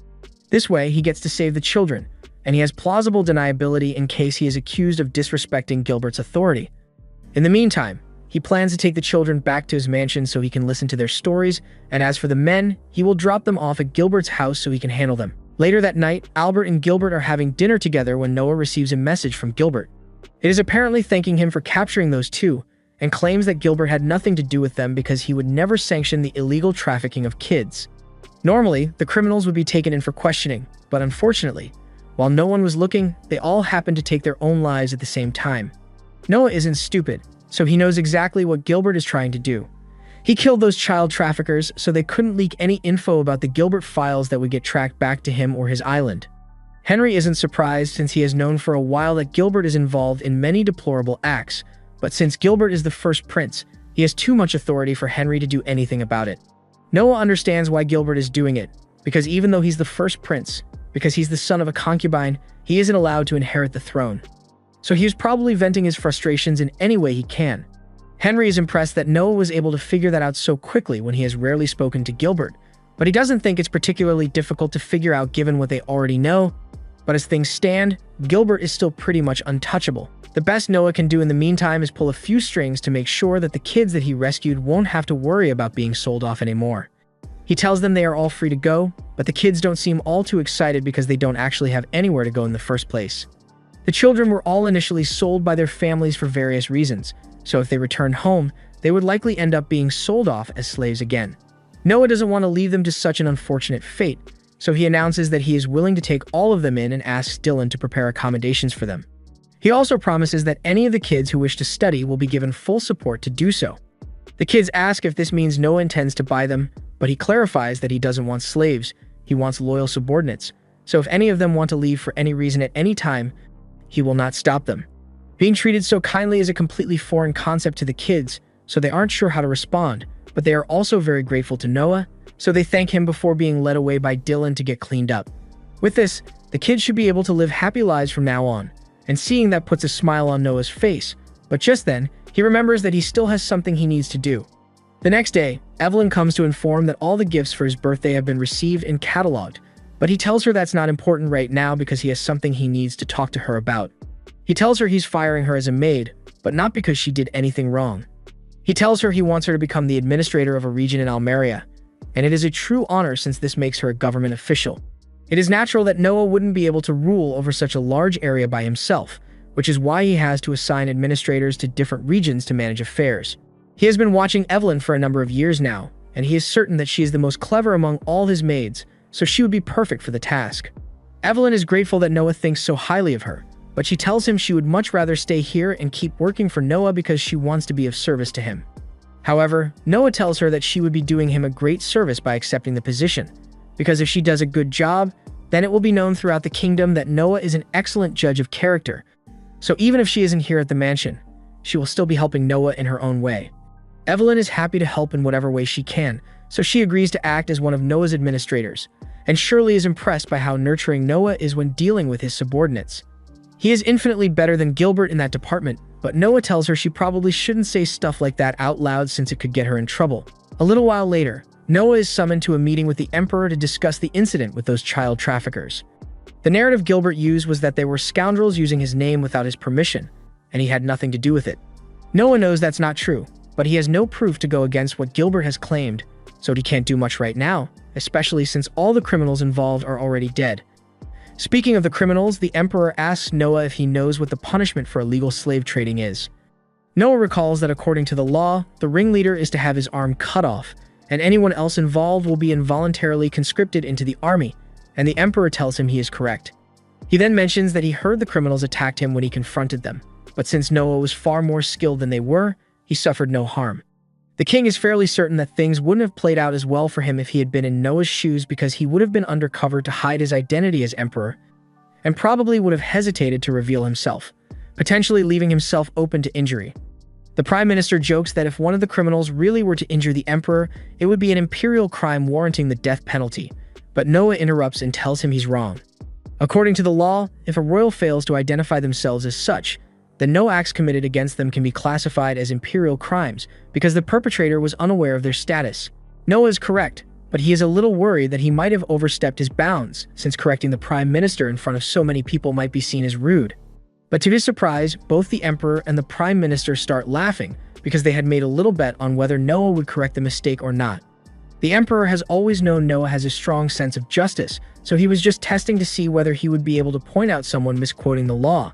This way, he gets to save the children, and he has plausible deniability in case he is accused of disrespecting Gilbert's authority. In the meantime, he plans to take the children back to his mansion so he can listen to their stories, and as for the men, he will drop them off at Gilbert's house so he can handle them. Later that night, Albert and Gilbert are having dinner together when Noah receives a message from Gilbert. It is apparently thanking him for capturing those two, and claims that Gilbert had nothing to do with them because he would never sanction the illegal trafficking of kids. Normally, the criminals would be taken in for questioning, but unfortunately, while no one was looking, they all happened to take their own lives at the same time. Noah isn't stupid, so he knows exactly what Gilbert is trying to do. He killed those child traffickers so they couldn't leak any info about the Gilbert files that would get tracked back to him or his island. Henry isn't surprised since he has known for a while that Gilbert is involved in many deplorable acts, but since Gilbert is the first prince, he has too much authority for Henry to do anything about it. Noah understands why Gilbert is doing it, because even though he's the first prince, because he's the son of a concubine, he isn't allowed to inherit the throne. So he is probably venting his frustrations in any way he can. Henry is impressed that Noah was able to figure that out so quickly when he has rarely spoken to Gilbert, but he doesn't think it's particularly difficult to figure out given what they already know. But as things stand, Gilbert is still pretty much untouchable. The best Noah can do in the meantime is pull a few strings to make sure that the kids that he rescued won't have to worry about being sold off anymore. He tells them they are all free to go, but the kids don't seem all too excited because they don't actually have anywhere to go in the first place. The children were all initially sold by their families for various reasons, so if they return home, they would likely end up being sold off as slaves again. Noah doesn't want to leave them to such an unfortunate fate, so he announces that he is willing to take all of them in and asks Dylan to prepare accommodations for them. He also promises that any of the kids who wish to study will be given full support to do so. The kids ask if this means Noah intends to buy them, but he clarifies that he doesn't want slaves, he wants loyal subordinates, so if any of them want to leave for any reason at any time, he will not stop them. Being treated so kindly is a completely foreign concept to the kids, so they aren't sure how to respond, but they are also very grateful to Noah, so they thank him before being led away by Dylan to get cleaned up. With this, the kids should be able to live happy lives from now on, and seeing that puts a smile on Noah's face, but just then, he remembers that he still has something he needs to do. The next day, Evelyn comes to inform that all the gifts for his birthday have been received and cataloged, but he tells her that's not important right now because he has something he needs to talk to her about. He tells her he's firing her as a maid, but not because she did anything wrong. He tells her he wants her to become the administrator of a region in Almeria, and it is a true honor since this makes her a government official. It is natural that Noah wouldn't be able to rule over such a large area by himself, which is why he has to assign administrators to different regions to manage affairs. He has been watching Evelyn for a number of years now, and he is certain that she is the most clever among all his maids, so she would be perfect for the task. Evelyn is grateful that Noah thinks so highly of her, but she tells him she would much rather stay here and keep working for Noah because she wants to be of service to him. However, Noah tells her that she would be doing him a great service by accepting the position, because if she does a good job, then it will be known throughout the kingdom that Noah is an excellent judge of character. So even if she isn't here at the mansion, she will still be helping Noah in her own way. Evelyn is happy to help in whatever way she can, so she agrees to act as one of Noah's administrators, and Shirley is impressed by how nurturing Noah is when dealing with his subordinates. He is infinitely better than Gilbert in that department, but Noah tells her she probably shouldn't say stuff like that out loud since it could get her in trouble. A little while later, Noah is summoned to a meeting with the Emperor to discuss the incident with those child traffickers. The narrative Gilbert used was that they were scoundrels using his name without his permission, and he had nothing to do with it. Noah knows that's not true, but he has no proof to go against what Gilbert has claimed, so he can't do much right now, especially since all the criminals involved are already dead. Speaking of the criminals, the Emperor asks Noah if he knows what the punishment for illegal slave trading is. Noah recalls that according to the law, the ringleader is to have his arm cut off, and anyone else involved will be involuntarily conscripted into the army, and the Emperor tells him he is correct. He then mentions that he heard the criminals attacked him when he confronted them, but since Noah was far more skilled than they were, he suffered no harm. The king is fairly certain that things wouldn't have played out as well for him if he had been in Noah's shoes, because he would have been undercover to hide his identity as emperor, and probably would have hesitated to reveal himself, potentially leaving himself open to injury. The prime minister jokes that if one of the criminals really were to injure the emperor, it would be an imperial crime warranting the death penalty, but Noah interrupts and tells him he's wrong. According to the law, if a royal fails to identify themselves as such, then no acts committed against them can be classified as imperial crimes because the perpetrator was unaware of their status. Noah is correct, but he is a little worried that he might have overstepped his bounds, since correcting the prime minister in front of so many people might be seen as rude. But to his surprise, both the emperor and the prime minister start laughing because they had made a little bet on whether Noah would correct the mistake or not. The emperor has always known Noah has a strong sense of justice, so he was just testing to see whether he would be able to point out someone misquoting the law.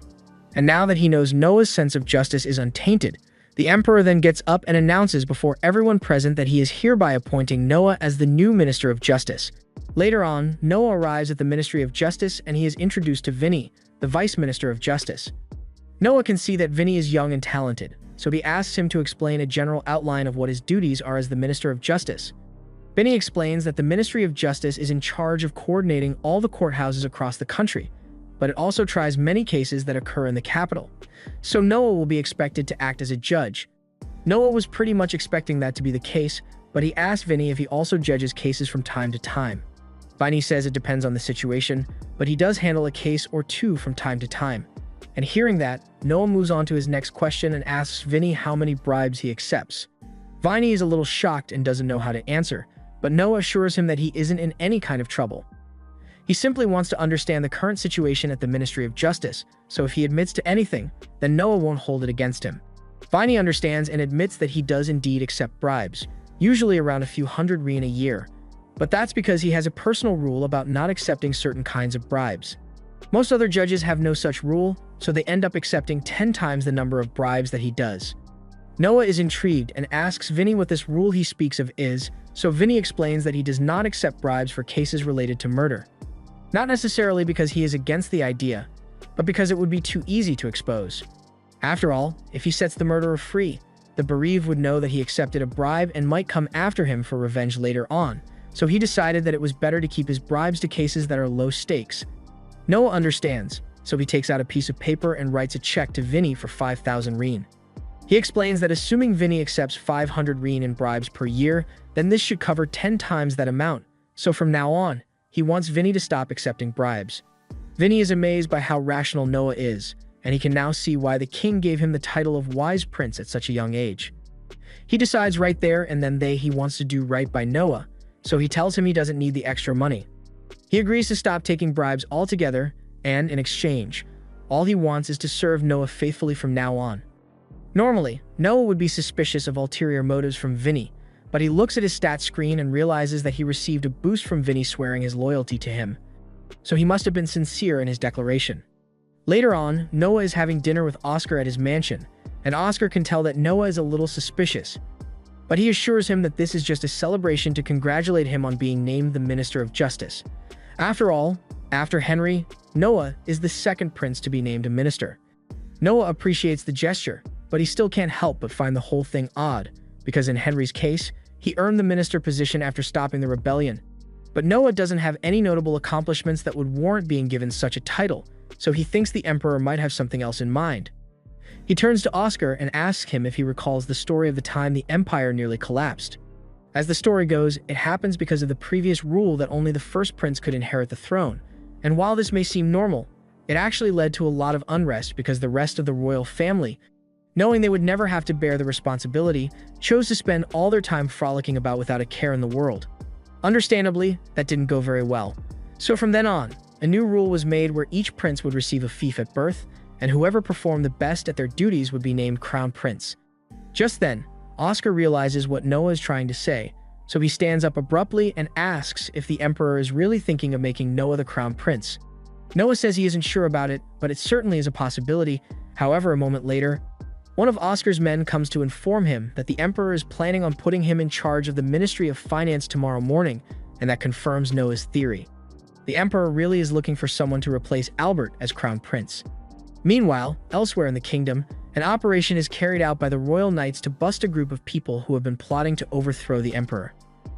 And now that he knows Noah's sense of justice is untainted, the emperor then gets up and announces before everyone present that he is hereby appointing Noah as the new minister of justice. Later on, Noah arrives at the Ministry of Justice and he is introduced to Vinny, the vice minister of justice. Noah can see that Vinny is young and talented, so he asks him to explain a general outline of what his duties are as the minister of justice. Vinny explains that the Ministry of Justice is in charge of coordinating all the courthouses across the country, but it also tries many cases that occur in the capital. So Noah will be expected to act as a judge. Noah was pretty much expecting that to be the case, but he asked Vinny if he also judges cases from time to time. Vinny says it depends on the situation, but he does handle a case or two from time to time. And hearing that, Noah moves on to his next question and asks Vinny how many bribes he accepts. Vinny is a little shocked and doesn't know how to answer, but Noah assures him that he isn't in any kind of trouble. He simply wants to understand the current situation at the Ministry of Justice, so if he admits to anything, then Noah won't hold it against him. Vinny understands and admits that he does indeed accept bribes, usually around a few hundred reen a year, but that's because he has a personal rule about not accepting certain kinds of bribes. Most other judges have no such rule, so they end up accepting 10 times the number of bribes that he does. Noah is intrigued and asks Vinny what this rule he speaks of is, so Vinny explains that he does not accept bribes for cases related to murder. Not necessarily because he is against the idea, but because it would be too easy to expose. After all, if he sets the murderer free, the bereaved would know that he accepted a bribe and might come after him for revenge later on, so he decided that it was better to keep his bribes to cases that are low stakes. Noah understands, so he takes out a piece of paper and writes a check to Vinny for 5,000 reen. He explains that assuming Vinny accepts 500 reen in bribes per year, then this should cover 10 times that amount, so from now on, he wants Vinny to stop accepting bribes. Vinny is amazed by how rational Noah is, and he can now see why the king gave him the title of wise prince at such a young age. He decides right there and then he wants to do right by Noah, so he tells him he doesn't need the extra money. He agrees to stop taking bribes altogether, and in exchange, all he wants is to serve Noah faithfully from now on. Normally, Noah would be suspicious of ulterior motives from Vinny, but he looks at his stats screen and realizes that he received a boost from Vinny swearing his loyalty to him, so he must have been sincere in his declaration. Later on, Noah is having dinner with Oscar at his mansion, and Oscar can tell that Noah is a little suspicious, but he assures him that this is just a celebration to congratulate him on being named the Minister of Justice. After all, after Henry, Noah is the second prince to be named a minister. Noah appreciates the gesture, but he still can't help but find the whole thing odd, because in Henry's case, he earned the minister position after stopping the rebellion. But Noah doesn't have any notable accomplishments that would warrant being given such a title, so he thinks the emperor might have something else in mind. He turns to Oscar and asks him if he recalls the story of the time the empire nearly collapsed. As the story goes, it happens because of the previous rule that only the first prince could inherit the throne, and while this may seem normal, it actually led to a lot of unrest because the rest of the royal family, knowing they would never have to bear the responsibility, chose to spend all their time frolicking about without a care in the world. Understandably, that didn't go very well. So from then on, a new rule was made where each prince would receive a fief at birth, and whoever performed the best at their duties would be named Crown Prince. Just then, Oscar realizes what Noah is trying to say, so he stands up abruptly and asks if the Emperor is really thinking of making Noah the Crown Prince. Noah says he isn't sure about it, but it certainly is a possibility. However, a moment later, one of Oscar's men comes to inform him that the Emperor is planning on putting him in charge of the Ministry of Finance tomorrow morning, and that confirms Noah's theory. The Emperor really is looking for someone to replace Albert as Crown Prince. Meanwhile, elsewhere in the kingdom, an operation is carried out by the royal knights to bust a group of people who have been plotting to overthrow the Emperor.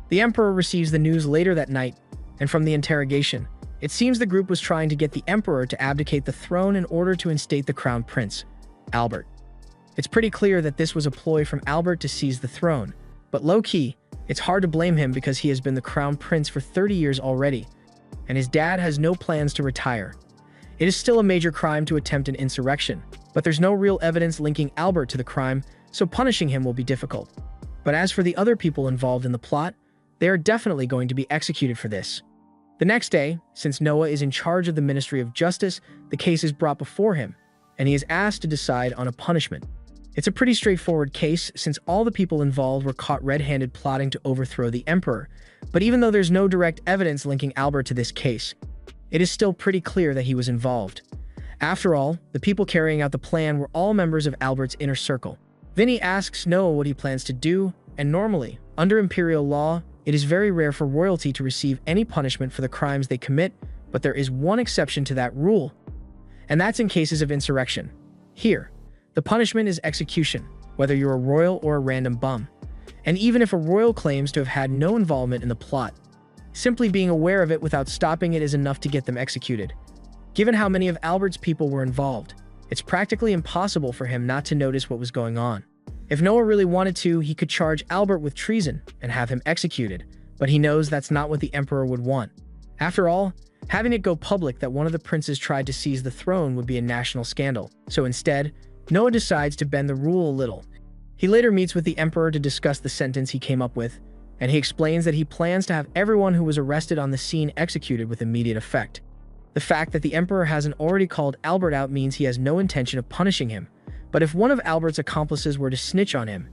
The Emperor receives the news later that night, and from the interrogation, it seems the group was trying to get the Emperor to abdicate the throne in order to instate the Crown Prince, Albert. It's pretty clear that this was a ploy from Albert to seize the throne, but low-key, it's hard to blame him because he has been the Crown Prince for 30 years already, and his dad has no plans to retire. It is still a major crime to attempt an insurrection, but there's no real evidence linking Albert to the crime, so punishing him will be difficult. But as for the other people involved in the plot, they are definitely going to be executed for this. The next day, since Noah is in charge of the Ministry of Justice, the case is brought before him, and he is asked to decide on a punishment. It's a pretty straightforward case since all the people involved were caught red-handed plotting to overthrow the Emperor, but even though there's no direct evidence linking Albert to this case, it is still pretty clear that he was involved. After all, the people carrying out the plan were all members of Albert's inner circle. Vinny asks Noah what he plans to do, and normally, under imperial law, it is very rare for royalty to receive any punishment for the crimes they commit, but there is one exception to that rule, and that's in cases of insurrection. Here, the punishment is execution, whether you're a royal or a random bum. And even if a royal claims to have had no involvement in the plot, simply being aware of it without stopping it is enough to get them executed. Given how many of Albert's people were involved, it's practically impossible for him not to notice what was going on. If Noah really wanted to, he could charge Albert with treason and have him executed, but he knows that's not what the Emperor would want. After all, having it go public that one of the princes tried to seize the throne would be a national scandal, so instead, Noah decides to bend the rule a little. He later meets with the Emperor to discuss the sentence he came up with, and he explains that he plans to have everyone who was arrested on the scene executed with immediate effect. The fact that the Emperor hasn't already called Albert out means he has no intention of punishing him, but if one of Albert's accomplices were to snitch on him,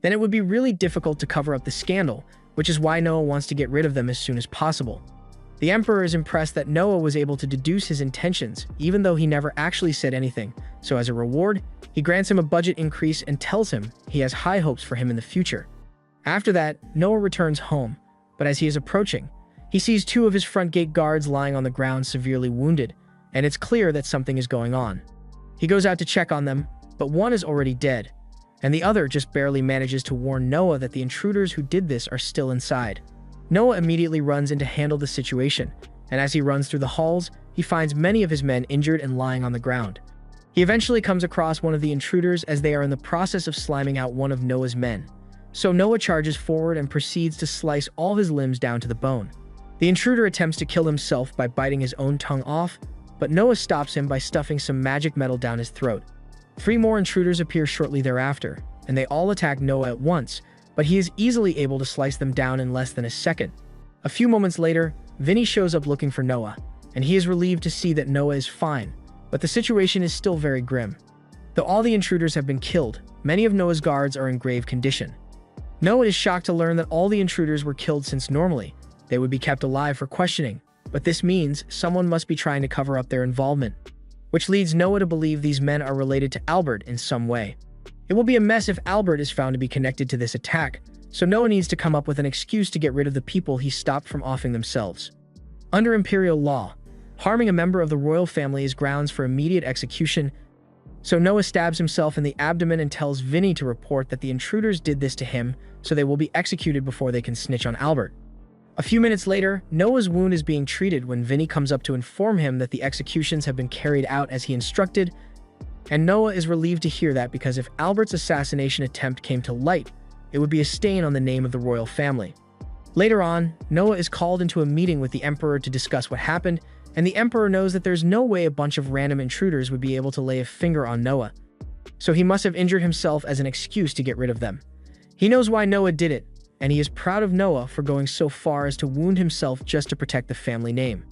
then it would be really difficult to cover up the scandal, which is why Noah wants to get rid of them as soon as possible. The Emperor is impressed that Noah was able to deduce his intentions, even though he never actually said anything, so as a reward, he grants him a budget increase and tells him he has high hopes for him in the future. After that, Noah returns home, but as he is approaching, he sees two of his front gate guards lying on the ground severely wounded, and it's clear that something is going on. He goes out to check on them, but one is already dead, and the other just barely manages to warn Noah that the intruders who did this are still inside. Noah immediately runs in to handle the situation, and as he runs through the halls, he finds many of his men injured and lying on the ground. He eventually comes across one of the intruders as they are in the process of sliming out one of Noah's men. So Noah charges forward and proceeds to slice all his limbs down to the bone. The intruder attempts to kill himself by biting his own tongue off, but Noah stops him by stuffing some magic metal down his throat. 3 more intruders appear shortly thereafter, and they all attack Noah at once, but he is easily able to slice them down in less than a second. A few moments later, Vinny shows up looking for Noah, and he is relieved to see that Noah is fine, but the situation is still very grim. Though all the intruders have been killed, many of Noah's guards are in grave condition. Noah is shocked to learn that all the intruders were killed since normally they would be kept alive for questioning, but this means someone must be trying to cover up their involvement, which leads Noah to believe these men are related to Albert in some way. It will be a mess if Albert is found to be connected to this attack, so Noah needs to come up with an excuse to get rid of the people he stopped from offing themselves. Under imperial law, harming a member of the royal family is grounds for immediate execution, so Noah stabs himself in the abdomen and tells Vinny to report that the intruders did this to him, so they will be executed before they can snitch on Albert. A few minutes later, Noah's wound is being treated when Vinny comes up to inform him that the executions have been carried out as he instructed, and Noah is relieved to hear that because if Albert's assassination attempt came to light, it would be a stain on the name of the royal family. Later on, Noah is called into a meeting with the Emperor to discuss what happened, and the Emperor knows that there's no way a bunch of random intruders would be able to lay a finger on Noah, so he must have injured himself as an excuse to get rid of them. He knows why Noah did it, and he is proud of Noah for going so far as to wound himself just to protect the family name.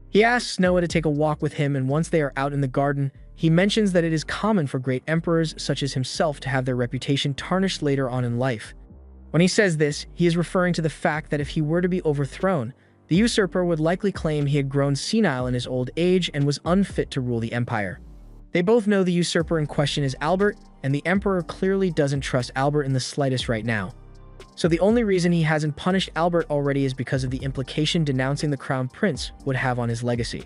He asks Noah to take a walk with him, and once they are out in the garden, he mentions that it is common for great emperors such as himself to have their reputation tarnished later on in life. When he says this, he is referring to the fact that if he were to be overthrown, the usurper would likely claim he had grown senile in his old age and was unfit to rule the empire. They both know the usurper in question is Albert, and the emperor clearly doesn't trust Albert in the slightest right now. So the only reason he hasn't punished Albert already is because of the implication denouncing the crown prince would have on his legacy.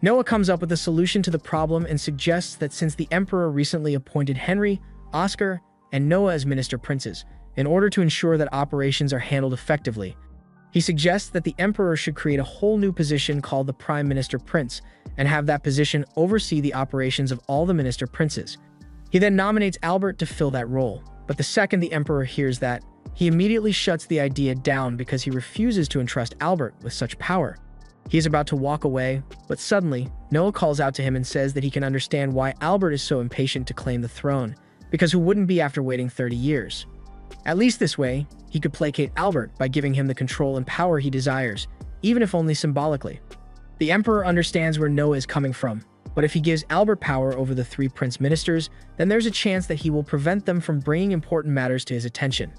Noah comes up with a solution to the problem and suggests that since the emperor recently appointed Henry, Oscar, and Noah as minister princes, in order to ensure that operations are handled effectively, he suggests that the emperor should create a whole new position called the prime minister prince and have that position oversee the operations of all the minister princes. He then nominates Albert to fill that role, but the second the emperor hears that, he immediately shuts the idea down because he refuses to entrust Albert with such power. He is about to walk away, but suddenly, Noah calls out to him and says that he can understand why Albert is so impatient to claim the throne, because who wouldn't be after waiting 30 years? At least this way, he could placate Albert by giving him the control and power he desires, even if only symbolically. The emperor understands where Noah is coming from, but if he gives Albert power over the three prince ministers, then there's a chance that he will prevent them from bringing important matters to his attention.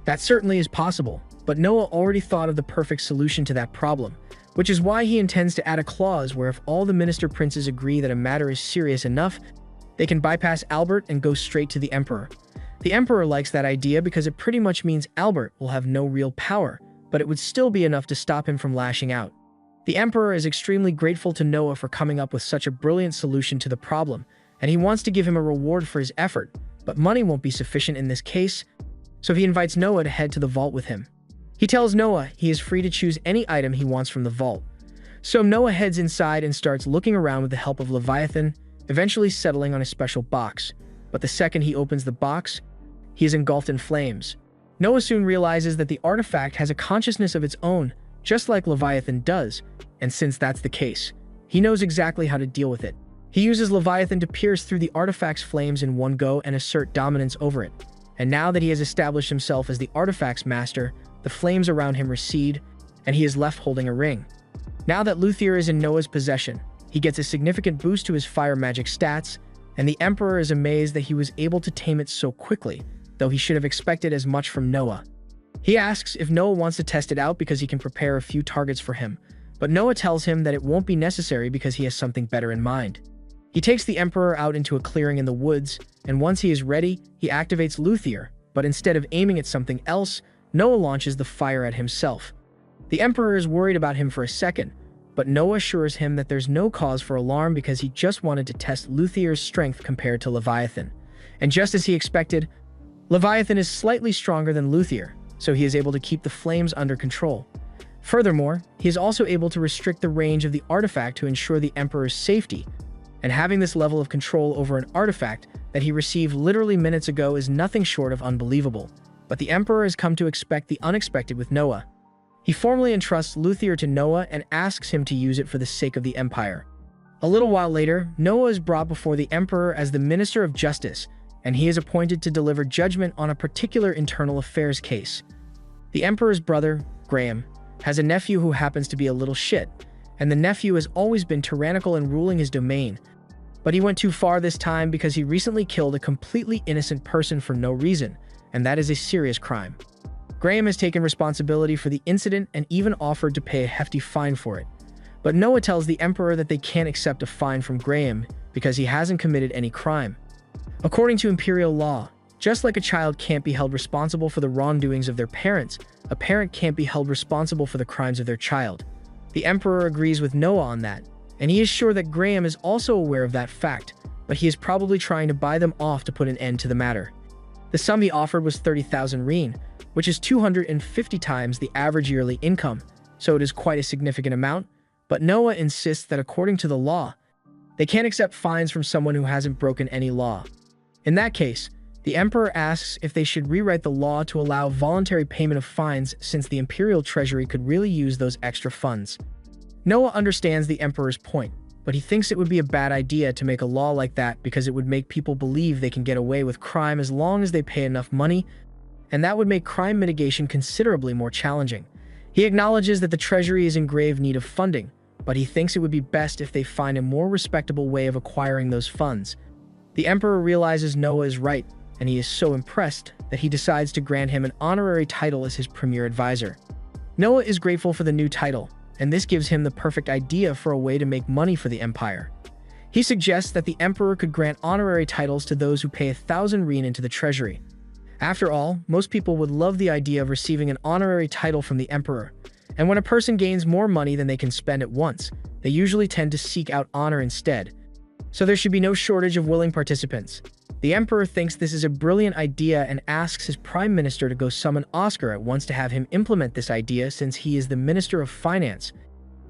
That certainly is possible, but Noah already thought of the perfect solution to that problem, which is why he intends to add a clause where if all the minister princes agree that a matter is serious enough, they can bypass Albert and go straight to the emperor. The emperor likes that idea because it pretty much means Albert will have no real power, but it would still be enough to stop him from lashing out. The emperor is extremely grateful to Noah for coming up with such a brilliant solution to the problem, and he wants to give him a reward for his effort, but money won't be sufficient in this case, so he invites Noah to head to the vault with him. He tells Noah he is free to choose any item he wants from the vault. So Noah heads inside and starts looking around with the help of Leviathan, eventually settling on a special box. But the second he opens the box, he is engulfed in flames. Noah soon realizes that the artifact has a consciousness of its own, just like Leviathan does, and since that's the case, he knows exactly how to deal with it. He uses Leviathan to pierce through the artifact's flames in one go and assert dominance over it. And now that he has established himself as the artifact's master, the flames around him recede, and he is left holding a ring. Now that Luthier is in Noah's possession, he gets a significant boost to his fire magic stats, and the Emperor is amazed that he was able to tame it so quickly, though he should have expected as much from Noah. He asks if Noah wants to test it out because he can prepare a few targets for him, but Noah tells him that it won't be necessary because he has something better in mind. He takes the Emperor out into a clearing in the woods, and once he is ready, he activates Luthier, but instead of aiming at something else, Noah launches the fire at himself. The Emperor is worried about him for a second, but Noah assures him that there's no cause for alarm because he just wanted to test Luthier's strength compared to Leviathan. And just as he expected, Leviathan is slightly stronger than Luthier, so he is able to keep the flames under control. Furthermore, he is also able to restrict the range of the artifact to ensure the Emperor's safety, and having this level of control over an artifact that he received literally minutes ago is nothing short of unbelievable. But the Emperor has come to expect the unexpected with Noah. He formally entrusts Luthier to Noah and asks him to use it for the sake of the Empire. A little while later, Noah is brought before the Emperor as the Minister of Justice, and he is appointed to deliver judgment on a particular internal affairs case. The Emperor's brother, Graham, has a nephew who happens to be a little shit, and the nephew has always been tyrannical in ruling his domain. But he went too far this time because he recently killed a completely innocent person for no reason, and that is a serious crime. Graham has taken responsibility for the incident and even offered to pay a hefty fine for it. But Noah tells the Emperor that they can't accept a fine from Graham because he hasn't committed any crime. According to imperial law, just like a child can't be held responsible for the wrongdoings of their parents, a parent can't be held responsible for the crimes of their child. The Emperor agrees with Noah on that, and he is sure that Graham is also aware of that fact, but he is probably trying to buy them off to put an end to the matter. The sum he offered was 30,000 reen, which is 250 times the average yearly income, so it is quite a significant amount, but Noah insists that according to the law, they can't accept fines from someone who hasn't broken any law. In that case, the Emperor asks if they should rewrite the law to allow voluntary payment of fines since the Imperial Treasury could really use those extra funds. Noah understands the Emperor's point, but he thinks it would be a bad idea to make a law like that because it would make people believe they can get away with crime as long as they pay enough money, and that would make crime mitigation considerably more challenging. He acknowledges that the Treasury is in grave need of funding, but he thinks it would be best if they find a more respectable way of acquiring those funds. The emperor realizes Noah is right, and he is so impressed that he decides to grant him an honorary title as his premier advisor. Noah is grateful for the new title, and this gives him the perfect idea for a way to make money for the empire. He suggests that the emperor could grant honorary titles to those who pay 1,000 rein into the treasury. After all, most people would love the idea of receiving an honorary title from the emperor, and when a person gains more money than they can spend at once, they usually tend to seek out honor instead. So there should be no shortage of willing participants. The emperor thinks this is a brilliant idea and asks his prime minister to go summon Oscar at once to have him implement this idea since he is the minister of finance.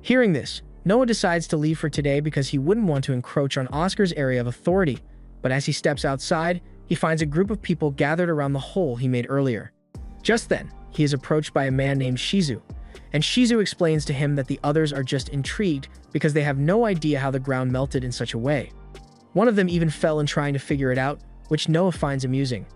Hearing this, Noah decides to leave for today because he wouldn't want to encroach on Oscar's area of authority, but as he steps outside, he finds a group of people gathered around the hole he made earlier. Just then, he is approached by a man named Shizu, and Shizu explains to him that the others are just intrigued because they have no idea how the ground melted in such a way. One of them even fell in trying to figure it out, which Noah finds amusing.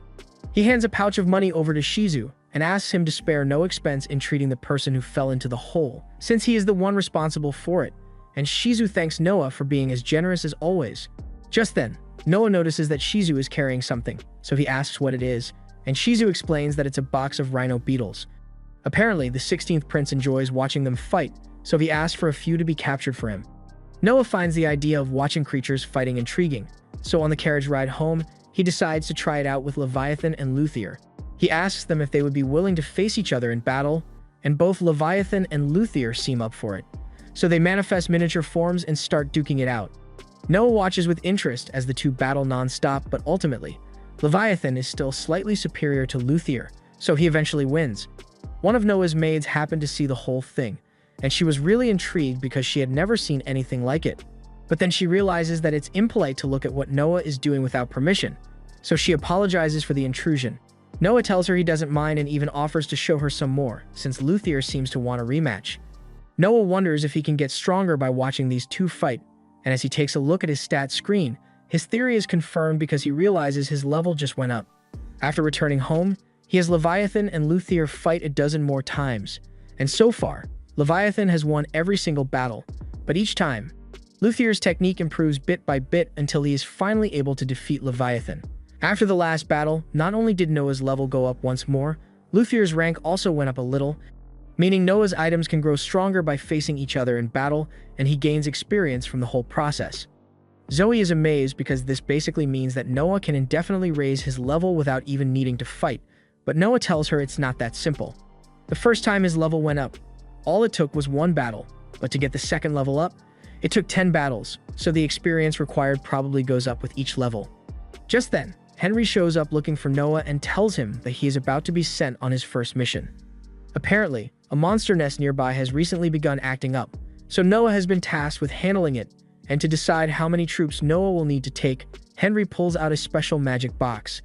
He hands a pouch of money over to Shizu and asks him to spare no expense in treating the person who fell into the hole, since he is the one responsible for it, and Shizu thanks Noah for being as generous as always. Just then, Noah notices that Shizu is carrying something, so he asks what it is, and Shizu explains that it's a box of rhino beetles. Apparently, the 16th prince enjoys watching them fight, so he asks for a few to be captured for him. Noah finds the idea of watching creatures fighting intriguing, so on the carriage ride home, he decides to try it out with Leviathan and Luthier. He asks them if they would be willing to face each other in battle, and both Leviathan and Luthier seem up for it. So they manifest miniature forms and start duking it out. Noah watches with interest as the two battle non-stop, but ultimately, Leviathan is still slightly superior to Luthier, so he eventually wins. One of Noah's maids happened to see the whole thing, and she was really intrigued because she had never seen anything like it. But then she realizes that it's impolite to look at what Noah is doing without permission, so she apologizes for the intrusion. Noah tells her he doesn't mind and even offers to show her some more, since Luthier seems to want a rematch. Noah wonders if he can get stronger by watching these two fight, and as he takes a look at his stat screen, his theory is confirmed because he realizes his level just went up. After returning home, he has Leviathan and Luthier fight a dozen more times, and so far, Leviathan has won every single battle, but each time, Luthier's technique improves bit by bit until he is finally able to defeat Leviathan. After the last battle, not only did Noah's level go up once more, Luthier's rank also went up a little, meaning Noah's items can grow stronger by facing each other in battle, and he gains experience from the whole process. Zoe is amazed because this basically means that Noah can indefinitely raise his level without even needing to fight, but Noah tells her it's not that simple. The first time his level went up, all it took was one battle, but to get the second level up, it took 10 battles, so the experience required probably goes up with each level. Just then, Henry shows up looking for Noah and tells him that he is about to be sent on his first mission. Apparently, a monster nest nearby has recently begun acting up, so Noah has been tasked with handling it, and to decide how many troops Noah will need to take, Henry pulls out a special magic box.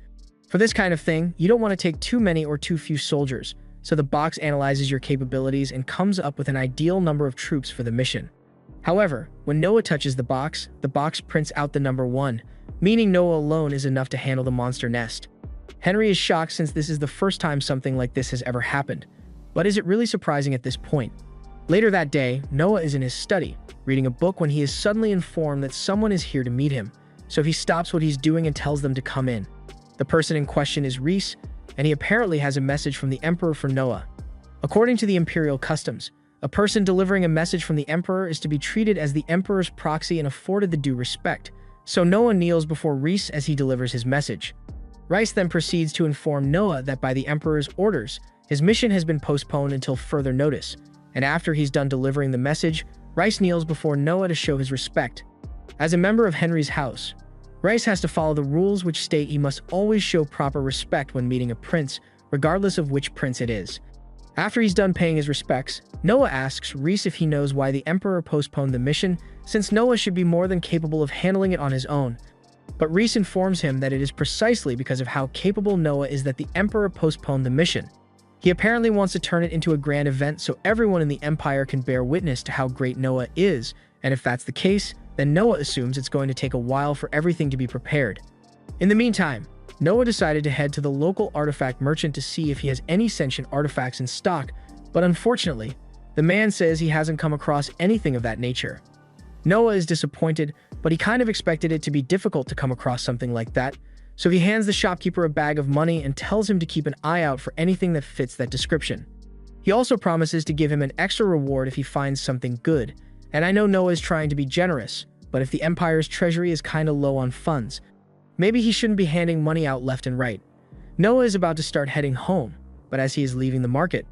For this kind of thing, you don't want to take too many or too few soldiers, so the box analyzes your capabilities and comes up with an ideal number of troops for the mission. However, when Noah touches the box prints out the number 1, meaning Noah alone is enough to handle the monster nest. Henry is shocked since this is the first time something like this has ever happened, but is it really surprising at this point? Later that day, Noah is in his study, reading a book when he is suddenly informed that someone is here to meet him, so he stops what he's doing and tells them to come in. The person in question is Reese, and he apparently has a message from the Emperor for Noah. According to the imperial customs, a person delivering a message from the Emperor is to be treated as the Emperor's proxy and afforded the due respect, so Noah kneels before Reese as he delivers his message. Reese then proceeds to inform Noah that by the Emperor's orders, his mission has been postponed until further notice, and after he's done delivering the message, Reese kneels before Noah to show his respect. As a member of Henry's house, Reese has to follow the rules which state he must always show proper respect when meeting a prince, regardless of which prince it is. After he's done paying his respects, Noah asks Reese if he knows why the Emperor postponed the mission, since Noah should be more than capable of handling it on his own. But Reese informs him that it is precisely because of how capable Noah is that the Emperor postponed the mission. He apparently wants to turn it into a grand event so everyone in the Empire can bear witness to how great Noah is, and if that's the case, then Noah assumes it's going to take a while for everything to be prepared. In the meantime, Noah decided to head to the local artifact merchant to see if he has any sentient artifacts in stock, but unfortunately, The man says he hasn't come across anything of that nature. Noah is disappointed, but he kind of expected it to be difficult to come across something like that, so he hands the shopkeeper a bag of money and tells him to keep an eye out for anything that fits that description. He also promises to give him an extra reward if he finds something good, and I know Noah is trying to be generous, but if the Empire's treasury is kinda low on funds, maybe he shouldn't be handing money out left and right. Noah is about to start heading home, but as he is leaving the market,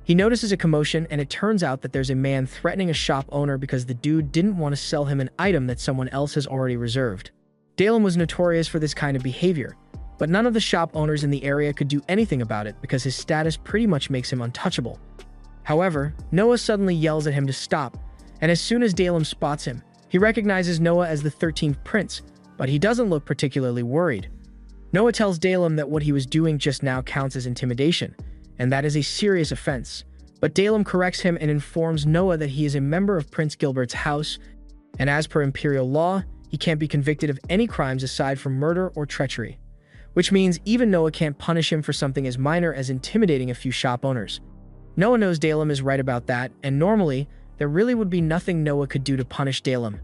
he notices a commotion, and it turns out that there's a man threatening a shop owner because the dude didn't want to sell him an item that someone else has already reserved. Dalem was notorious for this kind of behavior, but none of the shop owners in the area could do anything about it because his status pretty much makes him untouchable. However, Noah suddenly yells at him to stop, and as soon as Dalem spots him, he recognizes Noah as the 13th prince, but he doesn't look particularly worried. Noah tells Dalem that what he was doing just now counts as intimidation, and that is a serious offense. But Dalem corrects him and informs Noah that he is a member of Prince Gilbert's house, and as per Imperial law, he can't be convicted of any crimes aside from murder or treachery. Which means even Noah can't punish him for something as minor as intimidating a few shop owners. Noah knows Dalem is right about that, and normally, there really would be nothing Noah could do to punish Dalem.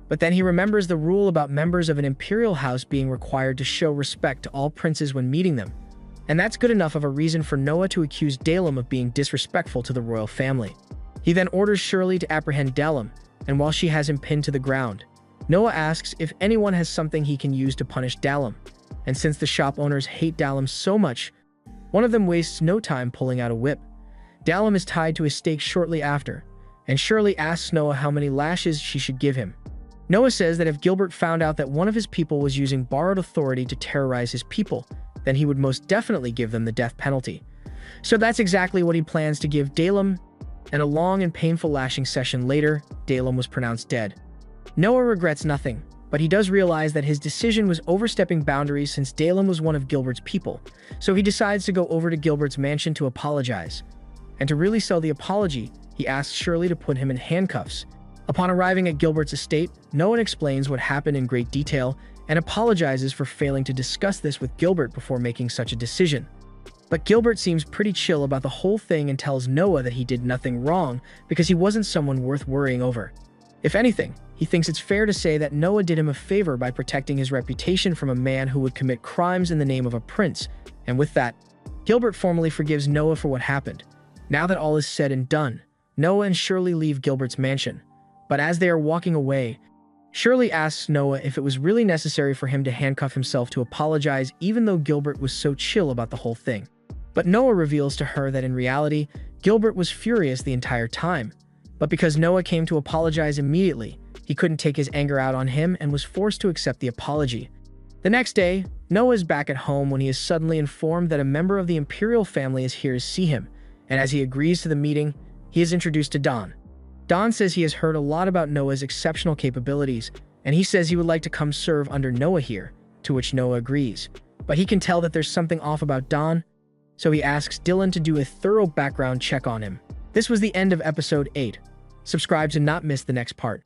But then he remembers the rule about members of an imperial house being required to show respect to all princes when meeting them. And that's good enough of a reason for Noah to accuse Dalem of being disrespectful to the royal family. He then orders Shirley to apprehend Dalem, and while she has him pinned to the ground, Noah asks if anyone has something he can use to punish Dalem. And since the shop owners hate Dalem so much, one of them wastes no time pulling out a whip. Dalem is tied to a stake shortly after, and Shirley asks Noah how many lashes she should give him. Noah says that if Gilbert found out that one of his people was using borrowed authority to terrorize his people, then he would most definitely give them the death penalty. So that's exactly what he plans to give Dalem, and a long and painful lashing session later, Dalem was pronounced dead. Noah regrets nothing, but he does realize that his decision was overstepping boundaries since Dalem was one of Gilbert's people, so he decides to go over to Gilbert's mansion to apologize. And to really sell the apology, he asks Shirley to put him in handcuffs. Upon arriving at Gilbert's estate, Noah explains what happened in great detail and apologizes for failing to discuss this with Gilbert before making such a decision. But Gilbert seems pretty chill about the whole thing and tells Noah that he did nothing wrong because he wasn't someone worth worrying over. If anything, he thinks it's fair to say that Noah did him a favor by protecting his reputation from a man who would commit crimes in the name of a prince, and with that, Gilbert formally forgives Noah for what happened. Now that all is said and done, Noah and Shirley leave Gilbert's mansion. But as they are walking away, Shirley asks Noah if it was really necessary for him to handcuff himself to apologize even though Gilbert was so chill about the whole thing. But Noah reveals to her that in reality, Gilbert was furious the entire time. But because Noah came to apologize immediately, he couldn't take his anger out on him and was forced to accept the apology. The next day, Noah is back at home when he is suddenly informed that a member of the imperial family is here to see him, and as he agrees to the meeting, he is introduced to Don. Don says he has heard a lot about Noah's exceptional capabilities, and he says he would like to come serve under Noah here, to which Noah agrees. But he can tell that there's something off about Don, so he asks Dylan to do a thorough background check on him. This was the end of episode 8. Subscribe to not miss the next part.